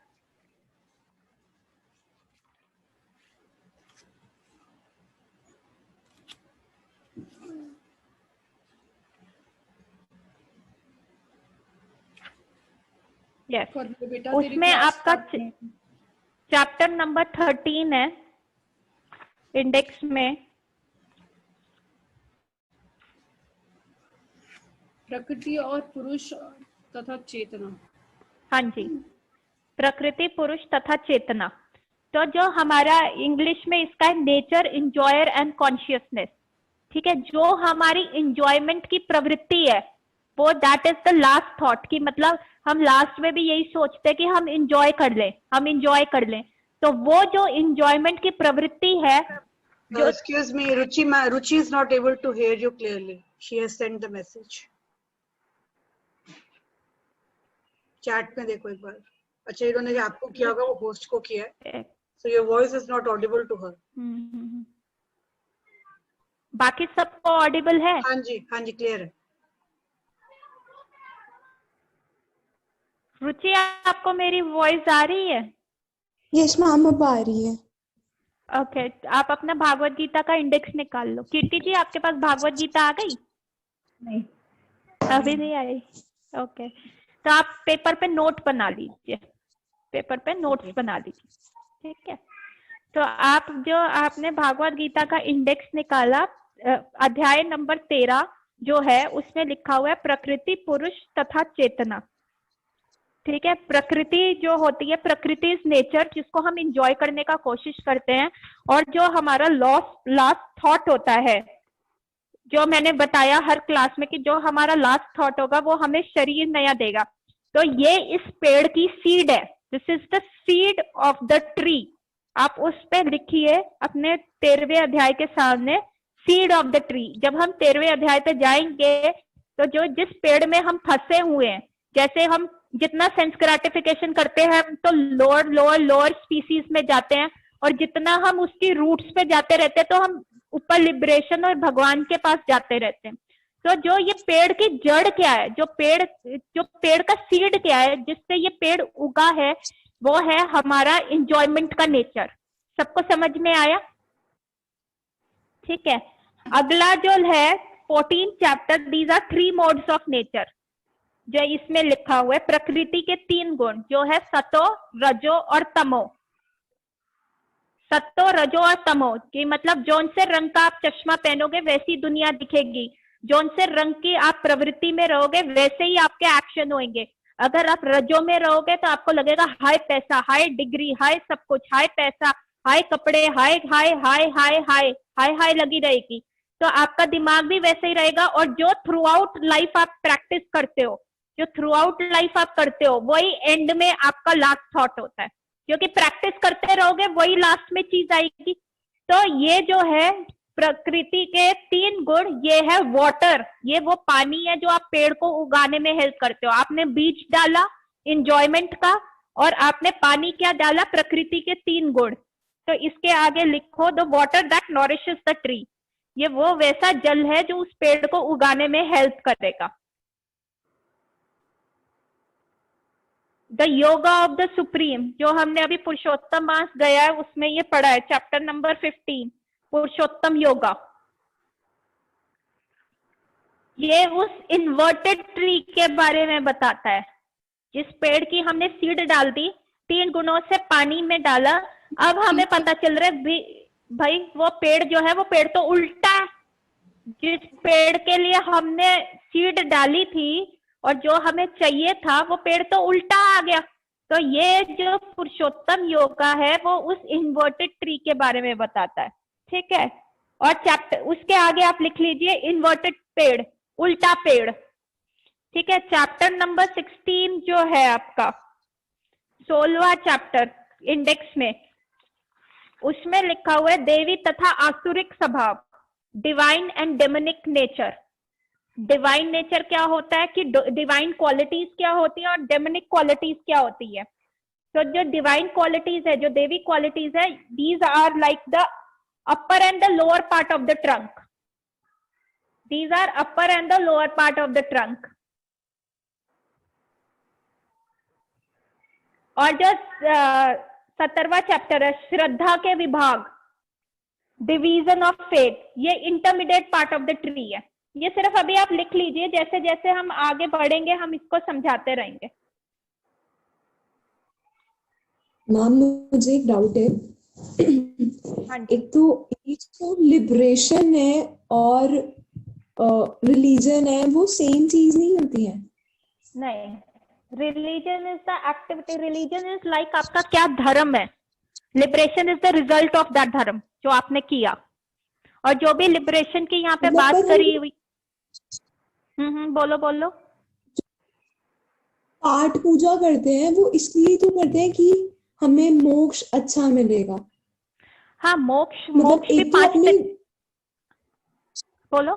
यस, बेटा उसमें आपका चैप्टर नंबर 13 है इंडेक्स में, प्रकृति और पुरुष तथा चेतना। हाँ जी, प्रकृति, पुरुष तथा चेतना। तो जो हमारा इंग्लिश में इसका है नेचर, इंजॉयर एंड कॉन्शियसनेस। ठीक है, जो हमारी इंजॉयमेंट की प्रवृत्ति है वो that is the last thought, कि मतलब हम लास्ट में भी यही सोचते हैं कि हम इंजॉय कर लें, हम इंजॉय कर लें। तो वो जो इंजॉयमेंट की प्रवृत्ति है जो excuse me, Ruchi is not able to hear you clearly. She has sent the message. Chat में देखो एक बार। अच्छा, इन्होंने आपको किया होगा, वो होस्ट को किया है। So your voice is not audible to her. बाकी सबको ऑडिबल है? हाँ जी, हाँ जी, क्लियर है। रुचि, आपको मेरी वॉइस आ रही है? यस मैम, अब आ रही है। ओके, आप अपना भागवत गीता का इंडेक्स निकाल लो। कीर्ति जी, आपके पास भागवत गीता आ गई? नहीं, अभी नहीं आई। ओके, तो आप पेपर पे नोट बना लीजिए, पेपर पे नोट्स बना लीजिए। ठीक है, तो आप जो आपने भागवत गीता का इंडेक्स निकाला, अध्याय नंबर 13 जो है उसमें लिखा हुआ है प्रकृति, पुरुष तथा चेतना। ठीक है, प्रकृति जो होती है, प्रकृति इज नेचर, जिसको हम इंजॉय करने का कोशिश करते हैं। और जो हमारा लास्ट थॉट होता है, जो मैंने बताया हर क्लास में कि जो हमारा लास्ट थॉट होगा वो हमें शरीर नया देगा। तो ये इस पेड़ की सीड है, this is the seed of the tree. आप उस पे लिखिए अपने 13वें अध्याय के सामने, सीड ऑफ द ट्री। जब हम 13वें अध्याय पे जाएंगे तो जो जिस पेड़ में हम फंसे हुए हैं, जैसे हम जितना सेंस ग्रेटिफिकेशन करते हैं तो लोअर लोअर लोअर स्पीसीज में जाते हैं, और जितना हम उसकी रूट्स पे जाते रहते हैं तो हम ऊपर लिबरेशन और भगवान के पास जाते रहते हैं। तो जो ये पेड़ की जड़ क्या है, जो पेड़ का सीड क्या है, जिससे ये पेड़ उगा है, वो है हमारा इंजॉयमेंट का नेचर। सबको समझ में आया? ठीक है, अगला जो है 14 chapter, these are 3 modes of nature, जो इसमें लिखा हुआ है प्रकृति के 3 गुण, जो है सतो, रजो और तमो। सतो, रजो और तमो की मतलब जौन से रंग का आप चश्मा पहनोगे वैसी दुनिया दिखेगी, जौन से रंग की आप प्रवृत्ति में रहोगे वैसे ही आपके एक्शन होंगे। अगर आप रजो में रहोगे तो आपको लगेगा हाई पैसा, हाई डिग्री, हाई सब कुछ, हाई पैसा, हाई कपड़े, high high high high high high high लगी रहेगी। तो आपका दिमाग भी वैसे ही रहेगा। और जो थ्रू आउट लाइफ आप प्रैक्टिस करते हो, जो थ्रू आउट लाइफ आप करते हो, वही एंड में आपका लास्ट थॉट होता है, क्योंकि प्रैक्टिस करते रहोगे वही लास्ट में चीज आएगी। तो ये जो है प्रकृति के 3 गुण, ये है वाटर, ये वो पानी है जो आप पेड़ को उगाने में हेल्प करते हो। आपने बीज डाला इंजॉयमेंट का, और आपने पानी क्या डाला, प्रकृति के 3 गुण। तो इसके आगे लिखो the water that nourishes the tree, ये वो वैसा जल है जो उस पेड़ को उगाने में हेल्प करेगा। The yoga of the supreme, जो हमने अभी पुरुषोत्तम मास गया है उसमें ये पढ़ा है, चैप्टर नंबर 15 पुरुषोत्तम योगा। ये उस इन्वर्टेड ट्री के बारे में बताता है, जिस पेड़ की हमने सीड डाल दी, 3 गुणों से पानी में डाला, अब हमें पता चल रहा है भाई वो पेड़ जो है वो पेड़ तो उल्टा है। जिस पेड़ के लिए हमने सीड डाली थी और जो हमें चाहिए था वो पेड़ तो उल्टा आ गया। तो ये जो पुरुषोत्तम योगा है वो उस इन्वर्टेड ट्री के बारे में बताता है। ठीक है, और चैप्टर उसके आगे आप लिख लीजिए इन्वर्टेड पेड़, उल्टा पेड़। ठीक है, चैप्टर नंबर 16 जो है आपका 16वां चैप्टर इंडेक्स में, उसमें लिखा हुआ है देवी तथा आसुरिक स्वभाव, divine and demonic nature. Divine nature क्या होता है कि डिवाइन क्वालिटीज क्या होती है और डेमोनिक क्वालिटीज क्या होती है। तो जो डिवाइन क्वालिटीज है, जो देवी क्वालिटीज है, these are like the upper and the lower part of the trunk, these are upper and the lower part of the trunk. और जो 17वां चैप्टर है श्रद्धा के विभाग, डिवीजन ऑफ फेथ, ये intermediate part of the tree है। ये सिर्फ अभी आप लिख लीजिए, जैसे जैसे हम आगे बढ़ेंगे हम इसको समझाते रहेंगे। मैम मुझे एक डाउट है। हाँ जी। एक तो लिबरेशन है और रिलीजन है, वो सेम चीज नहीं होती है? नहीं, religion is the activity, religion is like आपका क्या धर्म है, liberation is the result of that धर्म जो आपने किया। और जो भी लिबरेशन की यहाँ पे मतलब बात पर करी हम हुई, बोलो बोलो। पाठ पूजा करते हैं वो इसलिए तो करते हैं कि हमें मोक्ष अच्छा मिलेगा। हाँ, मोक्ष मतलब मोक्ष भी एक तो 5 बोलो,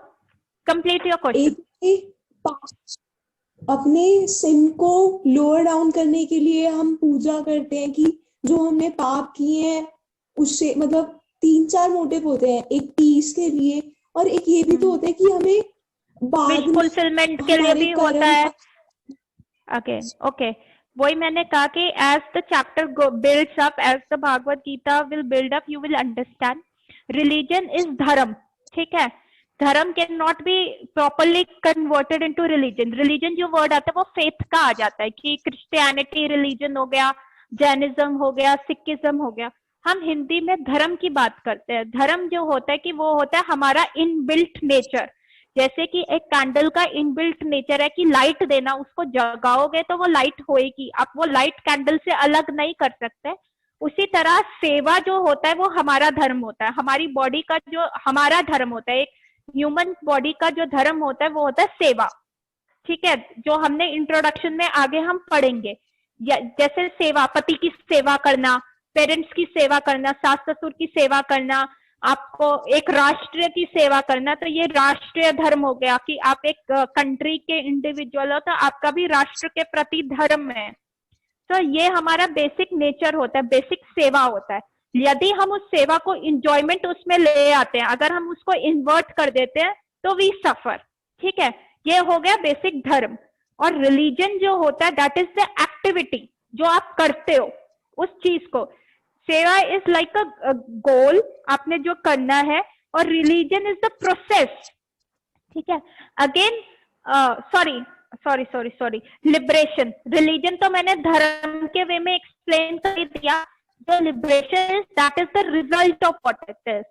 कंप्लीट योर क्वेश्चन। अपने सिन को लोअर डाउन करने के लिए हम पूजा करते हैं कि जो हमने पाप किए हैं उससे, मतलब 3-4 मोटिव होते हैं, एक पीस के लिए और एक ये भी तो होता है कि हमें बाद विश में फुलफिलमेंट के लिए हमारे भी होता कर्म है। ओके ओके, वही मैंने कहा कि as the chapter builds up, as the Bhagavad Gita will build up, you will understand religion is dharma. ठीक है, dharma can not be properly converted into religion. Religion जो वर्ड आता है वो फेथ का आ जाता है कि क्रिश्चियनिटी रिलीजन हो गया, जैनिज्म हो गया, सिखिज्म हो गया। हम हिंदी में धर्म की बात करते हैं। धर्म जो होता है कि वो होता है हमारा इनबिल्ट नेचर। जैसे कि एक कैंडल का इनबिल्ट नेचर है कि लाइट देना, उसको जगाओगे तो वो लाइट होएगी, आप वो लाइट कैंडल से अलग नहीं कर सकते। उसी तरह सेवा जो होता है वो हमारा धर्म होता है, हमारी बॉडी का जो हमारा धर्म होता है, एक ह्यूमन बॉडी का जो धर्म होता है वो होता है सेवा। ठीक है, जो हमने इंट्रोडक्शन में आगे हम पढ़ेंगे, जैसे सेवा, पति की सेवा करना, पेरेंट्स की सेवा करना, सास ससुर की सेवा करना, आपको एक राष्ट्र की सेवा करना, तो ये राष्ट्रीय धर्म हो गया कि आप एक कंट्री के इंडिविजुअल हो तो आपका भी राष्ट्र के प्रति धर्म है। तो ये हमारा बेसिक नेचर होता है, बेसिक सेवा होता है। यदि हम उस सेवा को इंजॉयमेंट उसमें ले आते हैं, अगर हम उसको इन्वर्ट कर देते हैं तो वी सफर। ठीक है, ये हो गया बेसिक धर्म। और रिलीजन जो होता है दैट इज द एक्टिविटी जो आप करते हो उस चीज को। सेवा इज लाइक अ गोल, आपने जो करना है, और रिलीजन इज द प्रोसेस। ठीक है, अगेन सॉरी लिबरेशन, रिलीजन तो मैंने धर्म के वे में एक्सप्लेन कर दिया। जो liberation is that is the result of what it is.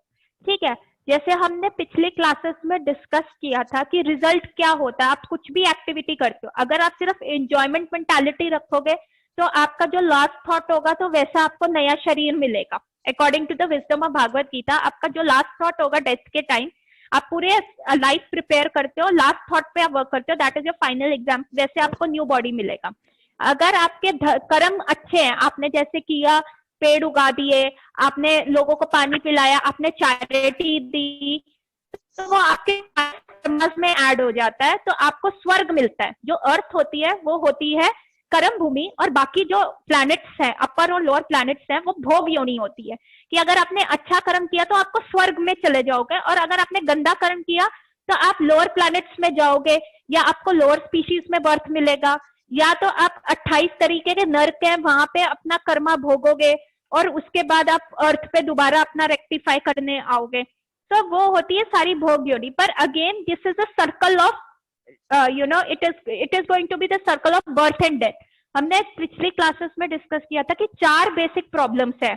ठीक है, जैसे हमने पिछले क्लासेस में डिस्कस किया था कि रिजल्ट क्या होता है। आप कुछ भी एक्टिविटी करते हो, अगर आप सिर्फ एंजॉयमेंट मेंटालिटी रखोगे तो आपका जो लास्ट थॉट होगा तो वैसा आपको नया शरीर मिलेगा। According to the wisdom of Bhagavad Gita, आपका जो लास्ट थॉट होगा डेथ के टाइम, आप पूरे लाइफ प्रिपेयर करते हो, लास्ट थॉट पे आप वर्क करते हो, that is your final exam, वैसे आपको न्यू बॉडी मिलेगा। अगर आपके कर्म अच्छे हैं, आपने जैसे किया, पेड़ उगा दिए, आपने लोगों को पानी पिलाया, आपने चैरिटी दी, तो वो आपके कर्मस में ऐड हो जाता है, तो आपको स्वर्ग मिलता है। जो अर्थ होती है वो होती है कर्म भूमि, और बाकी जो प्लैनेट्स हैं, अपर और लोअर प्लैनेट्स हैं, वो भोग योनि होती है। कि अगर आपने अच्छा कर्म किया तो आपको स्वर्ग में चले जाओगे, और अगर आपने गंदा कर्म किया तो आप लोअर प्लैनेट्स में जाओगे, या आपको लोअर स्पीशीज में बर्थ मिलेगा, या तो आप 28 तरीके के नर्क है वहां पे अपना कर्मा भोगोगे, और उसके बाद आप अर्थ पे दोबारा अपना रेक्टिफाई करने आओगे। तो वो होती है सारी भोग योनि। पर again this is a circle of it is going to be the circle of birth and death. हमने पिछली क्लासेस में डिस्कस किया था कि 4 बेसिक प्रॉब्लम्स है।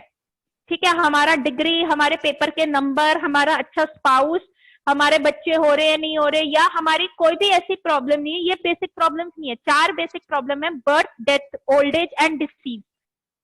ठीक है, हमारा डिग्री, हमारे पेपर के नंबर, हमारा अच्छा स्पाउस, हमारे बच्चे हो रहे हैं नहीं हो रहे, या हमारी कोई भी ऐसी प्रॉब्लम नहीं है। ये बेसिक प्रॉब्लम्स नहीं है, 4 बेसिक प्रॉब्लम है, birth, death, old age and disease,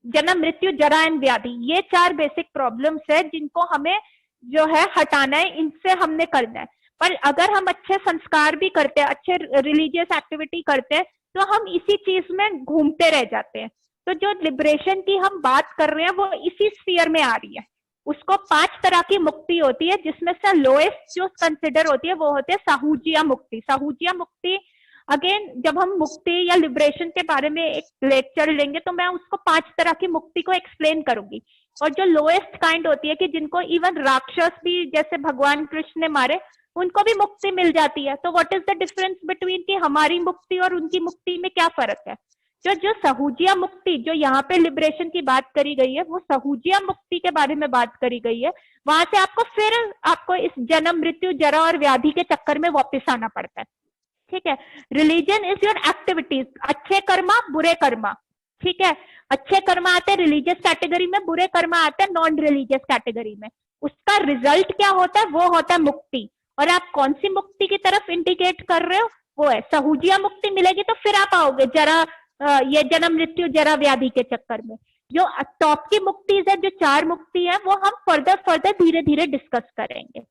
जन्म, मृत्यु, जरा एंड व्याधि। ये 4 बेसिक प्रॉब्लम्स है जिनको हमें जो है हटाना है, इनसे हमने करना है। पर अगर हम अच्छे संस्कार भी करते हैं, अच्छे रिलीजियस एक्टिविटी करते हैं, तो हम इसी चीज में घूमते रह जाते हैं। तो जो लिबरेशन की हम बात कर रहे हैं वो इसी स्फीयर में आ रही है। उसको 5 तरह की मुक्ति होती है, जिसमें से लोएस्ट जो कंसिडर होती है वो होती है साहूजिया मुक्ति। साहूजिया मुक्ति, अगेन जब हम मुक्ति या लिबरेशन के बारे में एक लेक्चर लेंगे तो मैं उसको 5 तरह की मुक्ति को एक्सप्लेन करूंगी। और जो लोएस्ट काइंड होती है कि जिनको इवन राक्षस भी जैसे भगवान कृष्ण ने मारे, उनको भी मुक्ति मिल जाती है। तो what is the difference between कि हमारी मुक्ति और उनकी मुक्ति में क्या फर्क है? जो सहूजिया मुक्ति, जो यहाँ पे लिबरेशन की बात करी गई है, वो सहूजिया मुक्ति के बारे में बात करी गई है। वहां से आपको इस जन्म, मृत्यु, जरा और व्याधि के चक्कर में वापस आना पड़ता है। ठीक है, रिलीजन इज योर एक्टिविटीज, अच्छे कर्मा, बुरे कर्मा। ठीक है, अच्छे कर्म आते हैं रिलीजियस कैटेगरी में, बुरे कर्म आते हैं नॉन रिलीजियस कैटेगरी में। उसका रिजल्ट क्या होता है? वो होता है मुक्ति। और आप कौन सी मुक्ति की तरफ इंडिकेट कर रहे हो? वो है सहूजिया मुक्ति मिलेगी तो फिर आप आओगे जरा ये जन्म मृत्यु जरा व्याधि के चक्कर में। जो टॉप की मुक्ति है, जो 4 मुक्ति है, वो हम फर्दर धीरे धीरे डिस्कस करेंगे।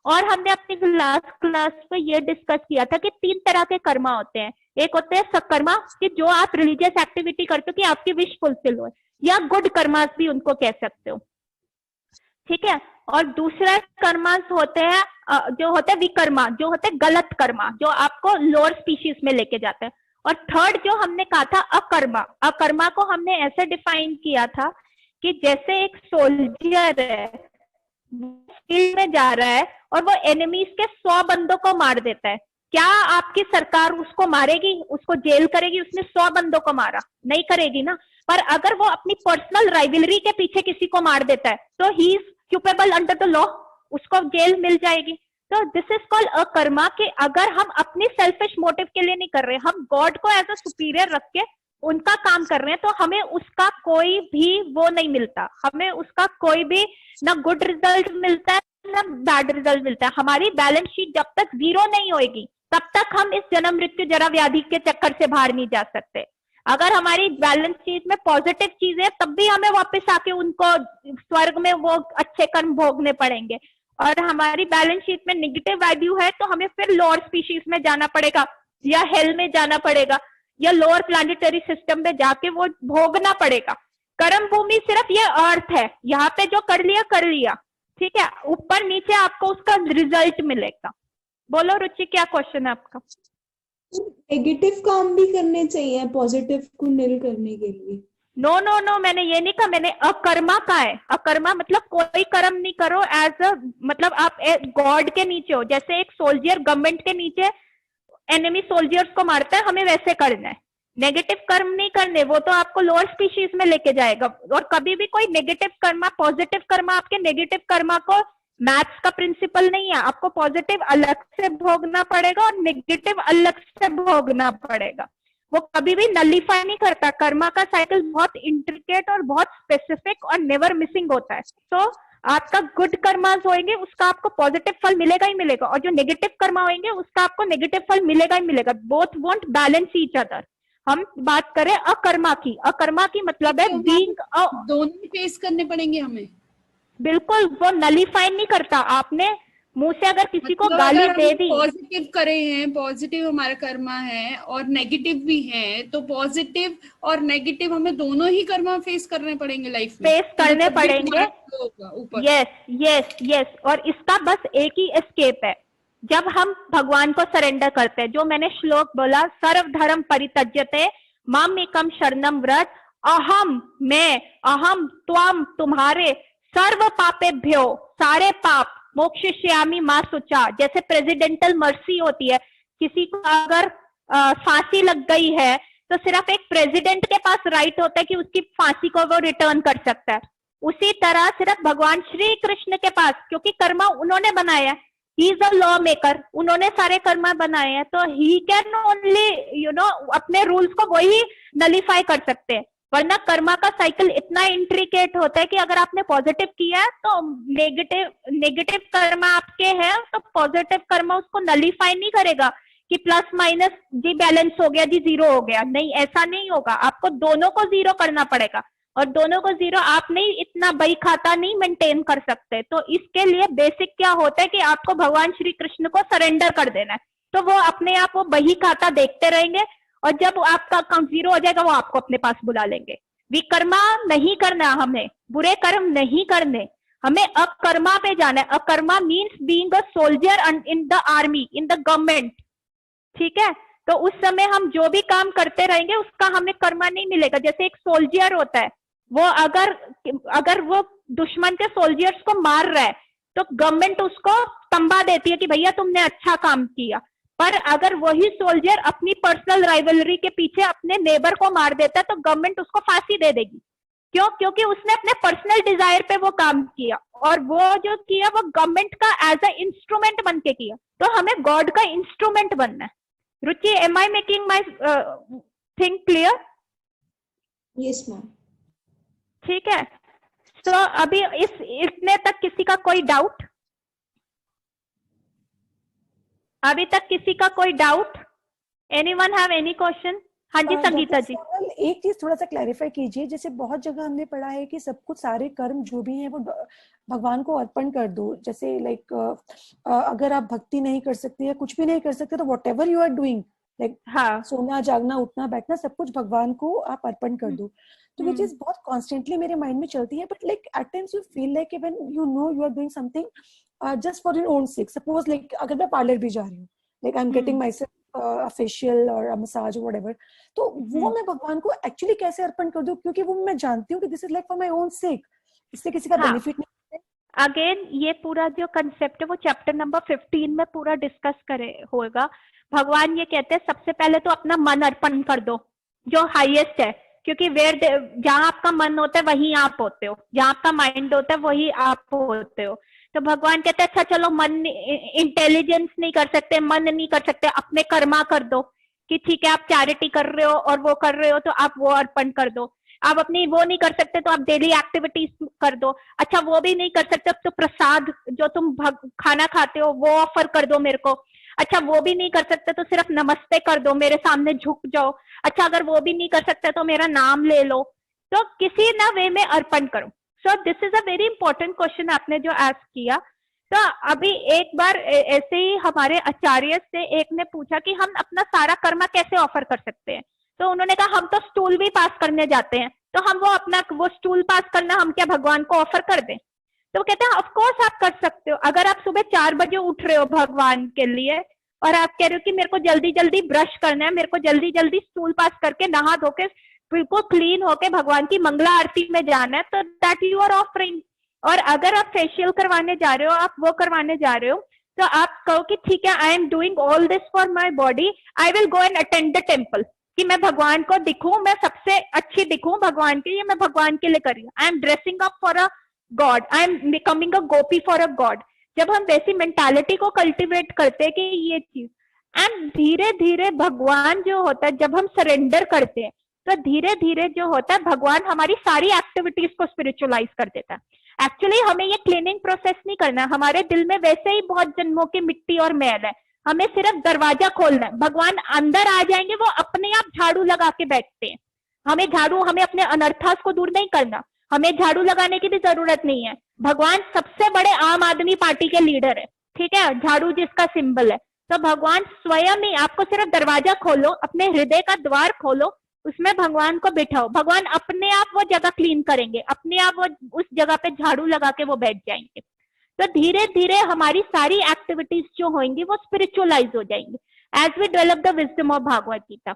और हमने अपनी लास्ट क्लास में ये डिस्कस किया था कि 3 तरह के कर्मा होते हैं। एक होते हैं सकर्मा, कि जो आप रिलीजियस एक्टिविटी करते हो कि आपकी विश फुलफिल हो, या गुड कर्मास भी उनको कह सकते हो, ठीक है। और दूसरा कर्मास होते हैं जो होते हैं विकर्मा, जो होते हैं गलत कर्मा, जो आपको लोअर स्पीशीज में लेके जाते हैं। और थर्ड जो हमने कहा था अकर्मा, अकर्मा को हमने ऐसे डिफाइन किया था कि जैसे एक सोल्जर है फील्ड में जा रहा है और वो एनिमीज के 100 बंदों को मार देता है, क्या आपकी सरकार उसको मारेगी, उसको जेल करेगी? उसने 100 बंदों को मारा, नहीं करेगी ना। पर अगर वो अपनी पर्सनल राइवलरी के पीछे किसी को मार देता है तो he is culpable under the law, उसको जेल मिल जाएगी। तो दिस इज कॉल्ड अकर्मा, कि अगर हम अपनी सेल्फिश मोटिव के लिए नहीं कर रहे, हम गॉड को एज अ सुपीरियर रख के उनका काम कर रहे हैं, तो हमें उसका कोई भी वो नहीं मिलता, हमें उसका कोई भी ना गुड रिजल्ट मिलता है ना बैड रिजल्ट मिलता है। हमारी बैलेंस शीट जब तक 0 नहीं होगी तब तक हम इस जन्म मृत्यु जरा व्याधि के चक्कर से बाहर नहीं जा सकते। अगर हमारी बैलेंस शीट में पॉजिटिव चीजें, तब भी हमें वापस आके उनको स्वर्ग में वो अच्छे कर्म भोगने पड़ेंगे। और हमारी बैलेंस शीट में नेगेटिव वैल्यू है तो हमें फिर लोअर स्पीशीज में जाना पड़ेगा, या हेल में जाना पड़ेगा, या लोअर प्लानिटरी सिस्टम में जाके वो भोगना पड़ेगा। कर्म भूमि सिर्फ ये अर्थ है, यहाँ पे जो कर लिया, ठीक है, ऊपर नीचे आपको उसका रिजल्ट मिलेगा। बोलो रुचि, क्या क्वेश्चन है आपका? नेगेटिव काम भी करने चाहिए पॉजिटिव को निल करने के लिए? नो, मैंने ये नहीं कहा, मैंने अकर्मा का है। अकर्मा मतलब कोई कर्म नहीं करो, एज अ मतलब आप गॉड के नीचे हो। जैसे एक सोल्जर गवर्नमेंट के नीचे एनिमी सोल्जर्स को मारता है, हमें वैसे करना है। नेगेटिव कर्म नहीं करने, वो तो आपको लोअर स्पीशीज में लेके जाएगा। और कभी भी कोई नेगेटिव कर्मा पॉजिटिव कर्मा आपके नेगेटिव कर्मा को, मैथ्स का प्रिंसिपल नहीं है, आपको पॉजिटिव अलग से भोगना पड़ेगा और नेगेटिव अलग से भोगना पड़ेगा। वो कभी भी नलिफाई नहीं करता। कर्मा का साइकिल बहुत इंट्रिकेट और बहुत स्पेसिफिक और नेवर मिसिंग होता है। तो आपका गुड कर्मास होंगे उसका आपको पॉजिटिव फल मिलेगा ही मिलेगा, और जो नेगेटिव कर्मा होंगे उसका आपको नेगेटिव फल मिलेगा ही मिलेगा। Both want balance each other. हम बात करें अकर्मा की, अकर्मा की मतलब है बीइंग, दोनों फेस करने पड़ेंगे हमें। बिल्कुल, वो नलिफाई नहीं करता। आपने मुंह से अगर किसी को गाली दे दी, पॉजिटिव करे हैं, पॉजिटिव हमारा कर्मा है और नेगेटिव भी है, तो पॉजिटिव और नेगेटिव हमें दोनों ही कर्मा फेस करने पड़ेंगे लाइफ में, फेस करने पड़ेंगे। यस। और इसका बस एक ही एस्केप है, जब हम भगवान को सरेंडर करते हैं। जो मैंने श्लोक बोला, सर्व धर्म परित्यज्यते माम एकम शरणम व्रत, अहम मैं, अहम त्वम तुम्हारे, सर्व पापेभ्यो सारे पाप, मोक्षयिष्यामि मा शुचा। जैसे प्रेसिडेंटल मर्सी होती है, किसी को अगर फांसी लग गई है तो सिर्फ एक प्रेसिडेंट के पास राइट होता है कि उसकी फांसी को वो रिटर्न कर सकता है। उसी तरह सिर्फ भगवान श्री कृष्ण के पास, क्योंकि कर्मा उन्होंने बनाया है, he is a law maker, उन्होंने सारे कर्मा बनाए हैं, तो ही कैन ओनली अपने रूल्स को वही नलिफाई कर सकते हैं। वरना कर्मा का साइकिल इतना इंट्रिकेट होता है कि अगर आपने पॉजिटिव किया है तो नेगेटिव कर्मा आपके हैं, तो पॉजिटिव कर्मा उसको नलिफाई नहीं करेगा कि प्लस माइनस जी बैलेंस हो गया जी 0 हो गया। नहीं, ऐसा नहीं होगा। आपको दोनों को 0 करना पड़ेगा, और दोनों को 0 आप नहीं, इतना बही खाता नहीं मेंटेन कर सकते। तो इसके लिए बेसिक क्या होता है कि आपको भगवान श्री कृष्ण को सरेंडर कर देना है, तो वो अपने आप वो बही खाता देखते रहेंगे, और जब आपका अकाउंट 0 हो जाएगा वो आपको अपने पास बुला लेंगे। विकर्मा नहीं करना, हमें बुरे कर्म नहीं करने, हमें अकर्मा पे जाना है। अकर्मा means being a soldier in the army, in the government, ठीक है। तो उस समय हम जो भी काम करते रहेंगे उसका हमें कर्मा नहीं मिलेगा। जैसे एक सोल्जर होता है, वो अगर वो दुश्मन के सोल्जर्स को मार रहा है तो गवर्नमेंट उसको तंबा देती है कि भैया तुमने अच्छा काम किया। पर अगर वही सोल्जर अपनी पर्सनल राइवलरी के पीछे अपने नेबर को मार देता है तो गवर्नमेंट उसको फांसी दे देगी। क्यों? क्योंकि उसने अपने पर्सनल डिजायर पे वो काम किया, और वो जो किया वो गवर्नमेंट का एज अ इंस्ट्रूमेंट बन के किया। तो हमें गॉड का इंस्ट्रूमेंट बनना है। Ruchi, am I making my thing clear? Yes ma'am. ठीक है, तो अभी इतने तक किसी का कोई डाउट? अभी तक किसी का कोई doubt? Anyone have any question? हाँ जी संगीता जी। एक चीज थोड़ा सा क्लैरिफाई कीजिए, जैसे बहुत जगह हमने पढ़ा है कि सब कुछ सारे कर्म जो भी हैं वो भगवान को अर्पण कर दो, जैसे लाइक अगर आप भक्ति नहीं कर सकते या कुछ भी नहीं कर सकते तो whatever you are doing, like हाँ, सोना जागना उठना बैठना सब कुछ भगवान को आप अर्पण कर दो। तो वो चीज बहुत कॉन्स्टेंटली मेरे माइंड में चलती है, but like at times you feel like when you know you are doing something just for your own sake. Suppose like अगर मैं पार्लर भी जा रही हूँ, like I am getting myself facial और मसाज व्हाटएवर, तो वो मैं भगवान को एक्चुअली कैसे अर्पण कर दूं, क्योंकि वो मैं जानती हूँ कि this is like for my own सेक, इससे किसी का बेनिफिट नहीं है। अगेन ये पूरा जो कंसेप्ट है वो चैप्टर नंबर 15 में पूरा डिस्कस करे होगा। भगवान ये कहते हैं सबसे पहले तो अपना मन अर्पण कर दो, जो हाईएस्ट है, क्योंकि जहाँ आपका मन होता है वहीं आप होते हो, जहाँ आपका माइंड होता है वही आप होते हो। तो भगवान कहते हैं अच्छा चलो मन इंटेलिजेंस नहीं कर सकते, मन नहीं कर सकते, अपने कर्मा कर दो, कि ठीक है आप चैरिटी कर रहे हो और वो कर रहे हो तो आप वो अर्पण कर दो। आप अपनी वो नहीं कर सकते तो आप डेली एक्टिविटीज कर दो। अच्छा वो भी नहीं कर सकते तो प्रसाद जो तुम खाना खाते हो वो ऑफर कर दो मेरे को। अच्छा वो भी नहीं कर सकते तो सिर्फ नमस्ते कर दो, मेरे सामने झुक जाओ। अच्छा अगर वो भी नहीं कर सकते तो मेरा नाम ले लो। तो किसी ना वे में अर्पण करो। So this is a very important question आपने जो आस्क किया। तो अभी एक बार ऐसे ही हमारे आचार्य से एक ने पूछा कि हम अपना सारा कर्म कैसे ऑफर कर सकते हैं, तो उन्होंने कहा हम तो स्टूल भी पास करने जाते हैं, तो हम वो अपना वो स्टूल पास करना हम क्या भगवान को ऑफर कर दें? तो वो कहते हैं ऑफ कोर्स आप कर सकते हो। अगर आप सुबह 4 बजे उठ रहे हो भगवान के लिए और आप कह रहे हो कि मेरे को जल्दी जल्दी ब्रश करना है, मेरे को जल्दी जल्दी स्टूल पास करके नहा धो के बिल्कुल क्लीन होके भगवान की मंगला आरती में जाना है, तो दैट यू आर ऑफरिंग। और अगर आप फेशियल करवाने जा रहे हो, आप वो करवाने जा रहे हो, तो आप कहो कि ठीक है I am doing all this for my body, I will go and attend the temple, कि मैं भगवान को दिखूं, मैं सबसे अच्छी दिखूं भगवान के, ये मैं भगवान के लिए कर रही हूँ। I am dressing up for a God, I am becoming a Gopi for a God. जब हम वैसी मेंटालिटी को कल्टिवेट करते हैं कि ये चीज, एंड धीरे धीरे भगवान जो होता है, जब हम सरेंडर करते हैं तो धीरे धीरे जो होता है भगवान हमारी सारी एक्टिविटीज को स्पिरिचुअलाइज कर देता है। एक्चुअली हमें ये क्लीनिंग प्रोसेस नहीं करना है, हमारे दिल में वैसे ही बहुत जन्मों की मिट्टी और मैल है, हमें सिर्फ दरवाजा खोलना है, भगवान अंदर आ जाएंगे, वो अपने आप झाड़ू लगा के बैठते हैं। हमें अपने अनर्थास को दूर नहीं करना, हमें झाड़ू लगाने की भी जरूरत नहीं है। भगवान सबसे बड़े आम आदमी पार्टी के लीडर है, ठीक है, झाड़ू जिसका सिंबल है। तो भगवान स्वयं ही, आपको सिर्फ दरवाजा खोलो, अपने हृदय का द्वार खोलो, उसमें भगवान को बिठाओ, भगवान अपने आप वो जगह क्लीन करेंगे, अपने आप वो उस जगह पे झाड़ू लगा के वो बैठ जाएंगे। तो धीरे धीरे हमारी सारी एक्टिविटीज जो होंगी वो स्पिरिचुअलाइज हो जाएंगी as we develop the wisdom of Bhagavad Gita.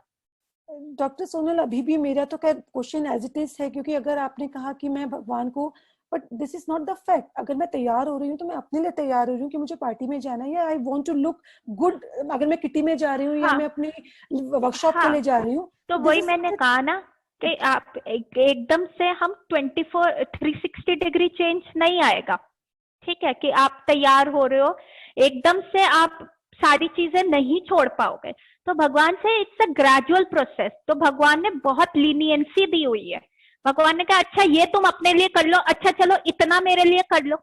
Doctor Sonal, अभी भी मेरा तो खैर क्वेश्चन एज इट इज है, क्योंकि अगर आपने कहा कि मैं भगवान को, but this is not the fact. अगर मैं तैयार हो रही हूँ तो मैं अपने लिए तैयार हो रही हूँ कि मुझे पार्टी में जाना है, या I want to look good. अगर मैं किटी में जा रही हूँ या मैं अपनी वर्कशॉप के लिए जा रही हूँ, तो वही मैंने कहा ना कि आप एकदम से हम 360 डिग्री चेंज नहीं आएगा, ठीक है, कि आप तैयार हो रहे हो एकदम से आप सारी चीजें नहीं छोड़ पाओगे। तो भगवान से इट्स अ ग्रेजुअल प्रोसेस। तो भगवान ने बहुत लीनियंसी दी हुई है। भगवान ने कहा अच्छा ये तुम अपने लिए कर लो, अच्छा चलो इतना मेरे लिए कर लो,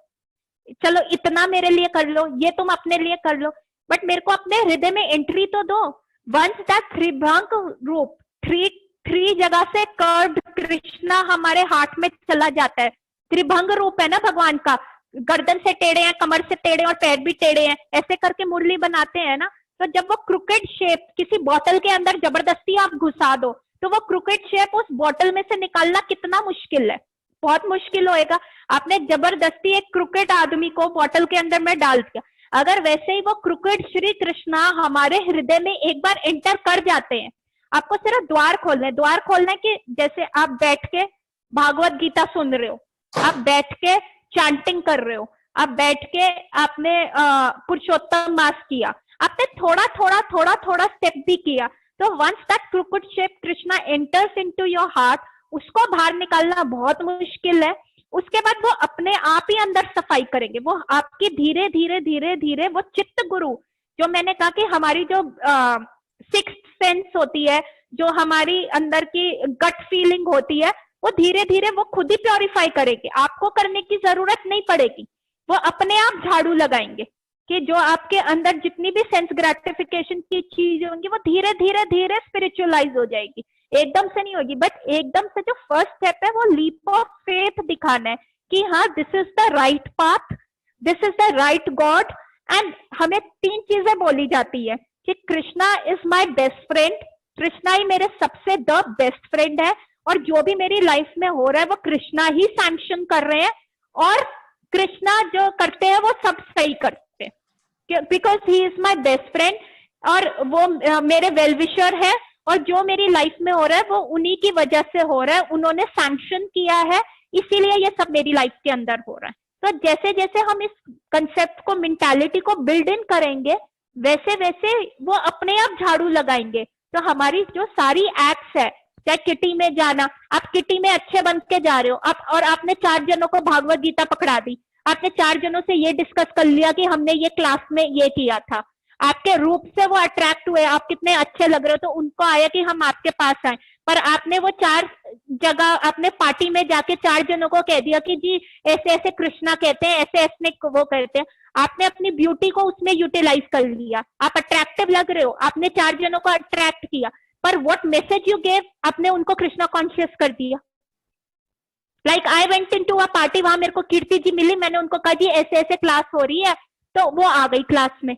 चलो इतना मेरे लिए कर लो, ये तुम अपने लिए कर लो, बट मेरे को अपने हृदय में एंट्री तो दो। वंस दैट त्रिभंग रूप, थ्री जगह से कर्व्ड कृष्णा हमारे हार्ट में चला जाता है। त्रिभंग रूप है ना भगवान का, गर्दन से टेढ़े हैं, कमर से टेढ़े और पैर भी टेढ़े हैं, ऐसे करके मुरली बनाते हैं ना। तो जब वो क्रिकेट शेप किसी बोतल के अंदर जबरदस्ती आप घुसा दो, तो वो क्रिकेट शेप उस बोतल में से निकालना कितना मुश्किल है, बहुत मुश्किल होएगा। आपने जबरदस्ती एक क्रिकेट आदमी को बोतल के अंदर में डाल दिया, अगर वैसे ही वो क्रिकेट श्री कृष्णा हमारे हृदय में एक बार एंटर कर जाते हैं, आपको सिर्फ द्वार खोलना है। द्वार खोलना है कि जैसे आप बैठ के भागवत गीता सुन रहे हो, आप बैठ के चैंटिंग कर रहे हो, आप बैठ के आपने पुरुषोत्तम मास किया, आपने थोड़ा थोड़ा स्टेप भी किया, तो once that cricket shape Krishna enters into your heart, उसको बाहर निकालना बहुत मुश्किल है। उसके बाद वो अपने आप ही अंदर सफाई करेंगे, वो आपकी धीरे धीरे धीरे धीरे वो चित्त गुरु, जो मैंने कहा कि हमारी जो सिक्स्थ सेंस होती है, जो हमारी अंदर की गट फीलिंग होती है, वो धीरे धीरे वो खुद ही प्योरीफाई करेगी, आपको करने की जरूरत नहीं पड़ेगी। वो अपने आप झाड़ू लगाएंगे कि जो आपके अंदर जितनी भी सेंस ग्रेटिफिकेशन की चीज होंगी वो धीरे धीरे धीरे स्पिरिचुअलाइज हो जाएगी, एकदम से नहीं होगी। बट एकदम से जो फर्स्ट स्टेप है वो लीप ऑफ फेथ दिखाना है कि हाँ this is the right path, this is the right god. And हमें 3 चीजें बोली जाती है कि Krishna is my best friend, Krishna ही मेरे सबसे द बेस्ट फ्रेंड है, और जो भी मेरी लाइफ में हो रहा है वो कृष्णा ही सैंक्शन कर रहे हैं, और कृष्णा जो करते हैं वो सब सही करते हैं, because he is my best friend, और वो मेरे वेल विशर है, और जो मेरी लाइफ में हो रहा है वो उन्हीं की वजह से हो रहा है, उन्होंने सैंक्शन किया है, इसीलिए ये सब मेरी लाइफ के अंदर हो रहा है। तो जैसे जैसे हम इस कंसेप्ट को, मेंटालिटी को बिल्ड इन करेंगे, वैसे वैसे वो अपने आप झाड़ू लगाएंगे। तो हमारी जो सारी एक्ट्स है, चाहे किटी में जाना, आप किटी में अच्छे बन के जा रहे हो आप, और आपने 4 जनों को भागवत गीता पकड़ा दी, आपने 4 जनों से ये डिस्कस कर लिया कि हमने ये क्लास में ये किया था, आपके रूप से वो अट्रैक्ट हुए, आप कितने अच्छे लग रहे हो, तो उनको आया कि हम आपके पास आए, पर आपने वो 4 जगह अपने पार्टी में जाके 4 जनों को कह दिया कि जी ऐसे ऐसे कृष्णा कहते हैं, ऐसे ऐसे वो कहते हैं, आपने अपनी ब्यूटी को उसमें यूटिलाइज कर लिया, आप अट्रैक्टिव लग रहे हो, आपने 4 जनों को अट्रैक्ट किया, पर व्हाट मैसेज यू गेव, आपने उनको कृष्णा कॉन्शियस कर दिया। Like I went into a party, वहां मेरे को कीर्ति जी मिली, मैंने उनको कहा जी ऐसे ऐसे क्लास हो रही है, तो वो आ गई क्लास में।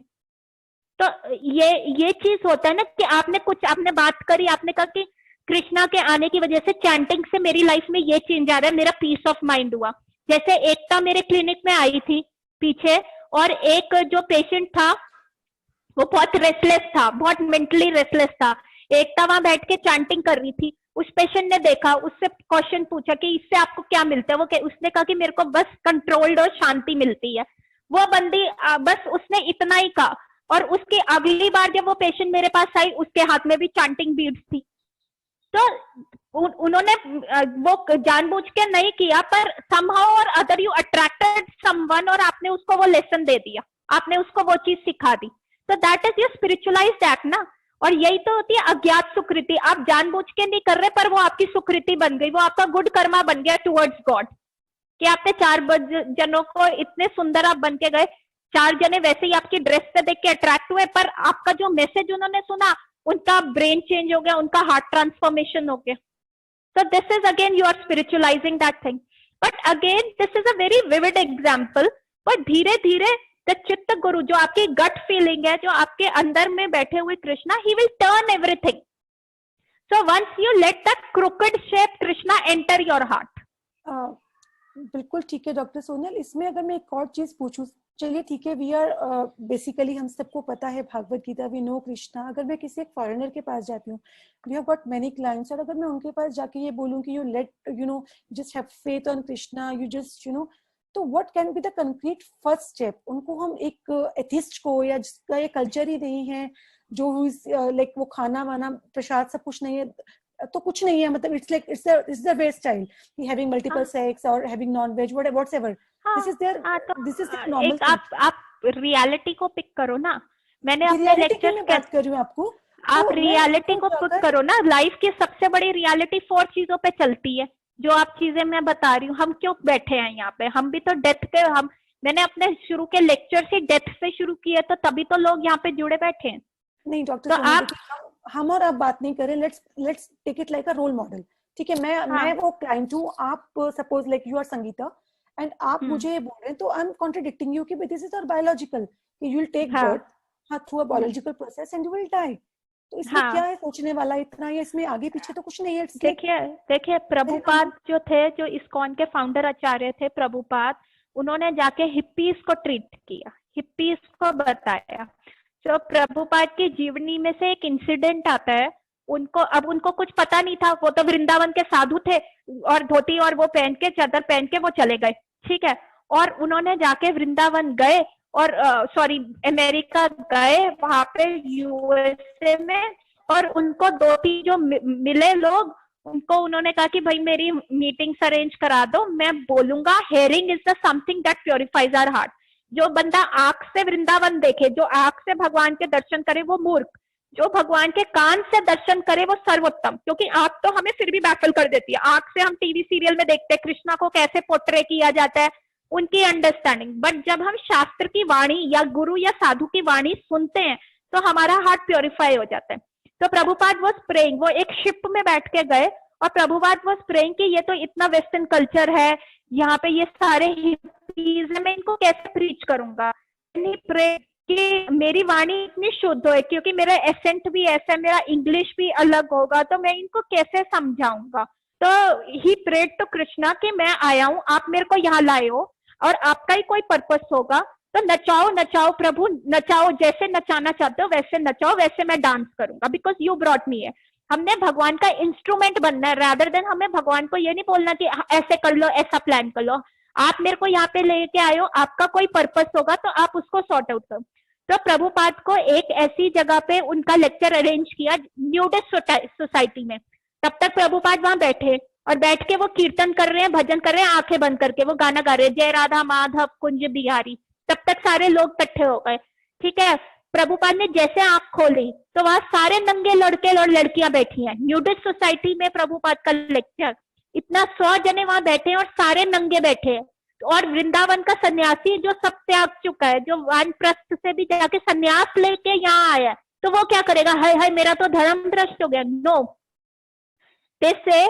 तो ये चीज होता है ना कि आपने बात करी, आपने कहा कि कृष्णा के आने की वजह से, चैंटिंग से मेरी लाइफ में ये चेंज आ रहा है, मेरा पीस ऑफ माइंड हुआ। जैसे एकता मेरे क्लिनिक में आई थी पीछे, और एक जो पेशेंट था वो बहुत रेस्टलेस था, बहुत मेंटली रेस्टलेस था, एकता वहां बैठ के चैंटिंग कर रही थी, उस पेशेंट ने देखा, उससे क्वेश्चन पूछा कि इससे आपको क्या मिलता है, उसने कहा कि मेरे को बस कंट्रोल्ड और शांति मिलती है। वो बंदी बस उसने इतना ही कहा, और उसकी अगली बार जब वो पेशेंट मेरे पास आई, उसके हाथ में भी चैंटिंग बीड्स थी। तो उन्होंने वो जानबूझ के नहीं किया, पर समहाउ और अदर यू अट्रैक्टेड समवन, और आपने उसको वो लेसन दे दिया, आपने उसको वो चीज सिखा दी। तो that is your spiritualised act ना। और यही तो होती है अज्ञात सुकृति, आप जानबूझ के नहीं कर रहे, पर वो आपकी सुकृति बन गई, वो आपका गुड कर्मा बन गया टुवर्ड्स गॉड, कि आपने 4 जनों को इतने सुंदर आप बन के गए, 4 जने वैसे ही आपकी ड्रेस से देख के अट्रैक्ट हुए, पर आपका जो मैसेज उन्होंने सुना, उनका ब्रेन चेंज हो गया, उनका हार्ट ट्रांसफॉर्मेशन हो गया। So this is again you are spiritualizing that thing. But again this is a very vivid example. पर धीरे धीरे the चित्त गुरु, जो आपकी गट फीलिंग है, जो आपके अंदर में बैठे हुए Krishna, he will turn everything. So once you let that crooked shape Krishna enter your heart. बिल्कुल ठीक है डॉक्टर सोनल। इसमें अगर मैं एक और चीज पूछूं, चलिए ठीक है, वी आर बेसिकली हम सबको पता है भागवत गीता, वी नो कृष्णा। अगर मैं किसी एक फॉरेनर के पास जाती हूँ, we have got many clients, और अगर मैं उनके पास जाके ये बोलूं कि you just have faith on Krishna, you just तो what can be the concrete first step? उनको हम एक एथिस्ट को, या जिसका ये कल्चर ही नहीं है, जो लाइक वो खाना वाना प्रसाद सब कुछ नहीं है, तो कुछ नहीं है, मतलब it's their west style, having multiple sex और having non veg whatever, this is their normal. आप रियलिटी को पिक करो ना, मैंने अपने लेक्चर में बात कर रही हूँ आपको, आप रियलिटी को पिक करो ना। लाइफ की सबसे बड़ी रियलिटी 4 चीजों पे चलती है, जो आप चीजें मैं बता रही हूँ। हम क्यों बैठे हैं यहाँ पे, हम भी तो डेथ के, मैंने अपने शुरू के लेक्चर से डेथ से शुरू किया, तो तभी तो लोग यहाँ पे जुड़े बैठे हैं। नहीं डॉक्टर, तो आप हम और आप बात नहीं करें, let's take it like a role model, ठीक है? मैं वो क्लाइंट हूँ, आप suppose like you are Sangeeta, and आप मुझे बोल रहे हैं, तो आई एम कॉन्ट्रडिक्टिंग यू कि this is our biological, you will take birth through a biological process and you will die. तो इसमें क्या है सोचने वाला इतना, या इसमें आगे पीछे तो कुछ नहीं है। देखिए प्रभुपाद जो थे, जो इस्कॉन के फाउंडर आचार्य थे प्रभुपाद, उन्होंने जाके हिप्पीज को ट्रीट किया, हिप्पीज को बताया। तो प्रभुपाद की जीवनी में से एक इंसिडेंट आता है, उनको कुछ पता नहीं था, वो तो वृंदावन के साधु थे, और धोती और वो पहन के, चादर पहन के वो चले गए, ठीक है। और उन्होंने जाके वृंदावन गए, और अमेरिका गए, वहां पे यूएसए में, और उनको 2-3 जो मिले लोग, उनको उन्होंने कहा कि भाई मेरी मीटिंग्स अरेंज करा दो, मैं बोलूंगा hearing is the something that purifies our heart. जो बंदा आंख से वृंदावन देखे, जो आंख से भगवान के दर्शन करे, वो मूर्ख। जो भगवान के कान से दर्शन करे वो सर्वोत्तम, क्योंकि आंख तो हमें फिर भी बैफल कर देती है। आंख से हम टीवी सीरियल में देखते हैं कृष्णा को कैसे पोर्ट्रे किया जाता है, उनकी अंडरस्टैंडिंग, बट जब हम शास्त्र की वाणी या गुरु या साधु की वाणी सुनते हैं तो हमारा हार्ट प्योरीफाई हो जाता है। तो प्रभुपाद वाज प्रेइंग, वो एक शिप में बैठ के गए और प्रभुपाद वाज प्रेइंग कि ये तो इतना वेस्टर्न कल्चर है, यहाँ पे ये सारे हिप्पीज है, मैं इनको कैसे प्रीच करूंगा। नहीं प्रे कि मेरी वाणी इतनी शुद्ध हो, क्योंकि मेरा एसेंट भी ऐसा है, मेरा इंग्लिश भी अलग होगा, तो मैं इनको कैसे समझाऊंगा। तो ही प्रेड टू कृष्णा कि मैं आया हूँ, आप मेरे को यहाँ लाए हो और आपका ही कोई पर्पस होगा, तो नचाओ नचाओ प्रभु, नचाओ, जैसे नचाना चाहते हो वैसे नचाओ, वैसे मैं डांस करूंगा, बिकॉज यू ब्रॉट मी है। हमने भगवान का इंस्ट्रूमेंट बनना है, रादर देन हमें भगवान को ये नहीं बोलना कि ऐसे कर लो, ऐसा प्लान कर लो। आप मेरे को यहाँ पे लेके आए हो, आपका कोई पर्पस होगा तो आप उसको सॉर्ट आउट करो। तो प्रभुपाद को एक ऐसी जगह पे उनका लेक्चर अरेंज किया न्यूडिस्ट सोसाइटी में। तब तक प्रभुपाद वहां बैठे और बैठ के वो कीर्तन कर रहे हैं, भजन कर रहे हैं, आंखें बंद करके वो गाना गा रहे हैं, जय राधा माधव कुंज बिहारी। तब तक सारे लोग इकट्ठे हो गए, ठीक है। प्रभुपाद ने जैसे आंख खोली तो वहां सारे नंगे लड़के और लड़कियां बैठी हैं। न्यूडिस्ट सोसाइटी में प्रभुपाद का लेक्चर, इतना 100 जने वहां बैठे हैं और सारे नंगे बैठे हैं। और वृंदावन का सन्यासी जो सब त्याग चुका है, जो वानप्रस्थ से भी जाके सन्यास लेके यहाँ आया, तो वो क्या करेगा, हाय हाय मेरा तो धर्म भ्रष्ट हो गया। नो, जैसे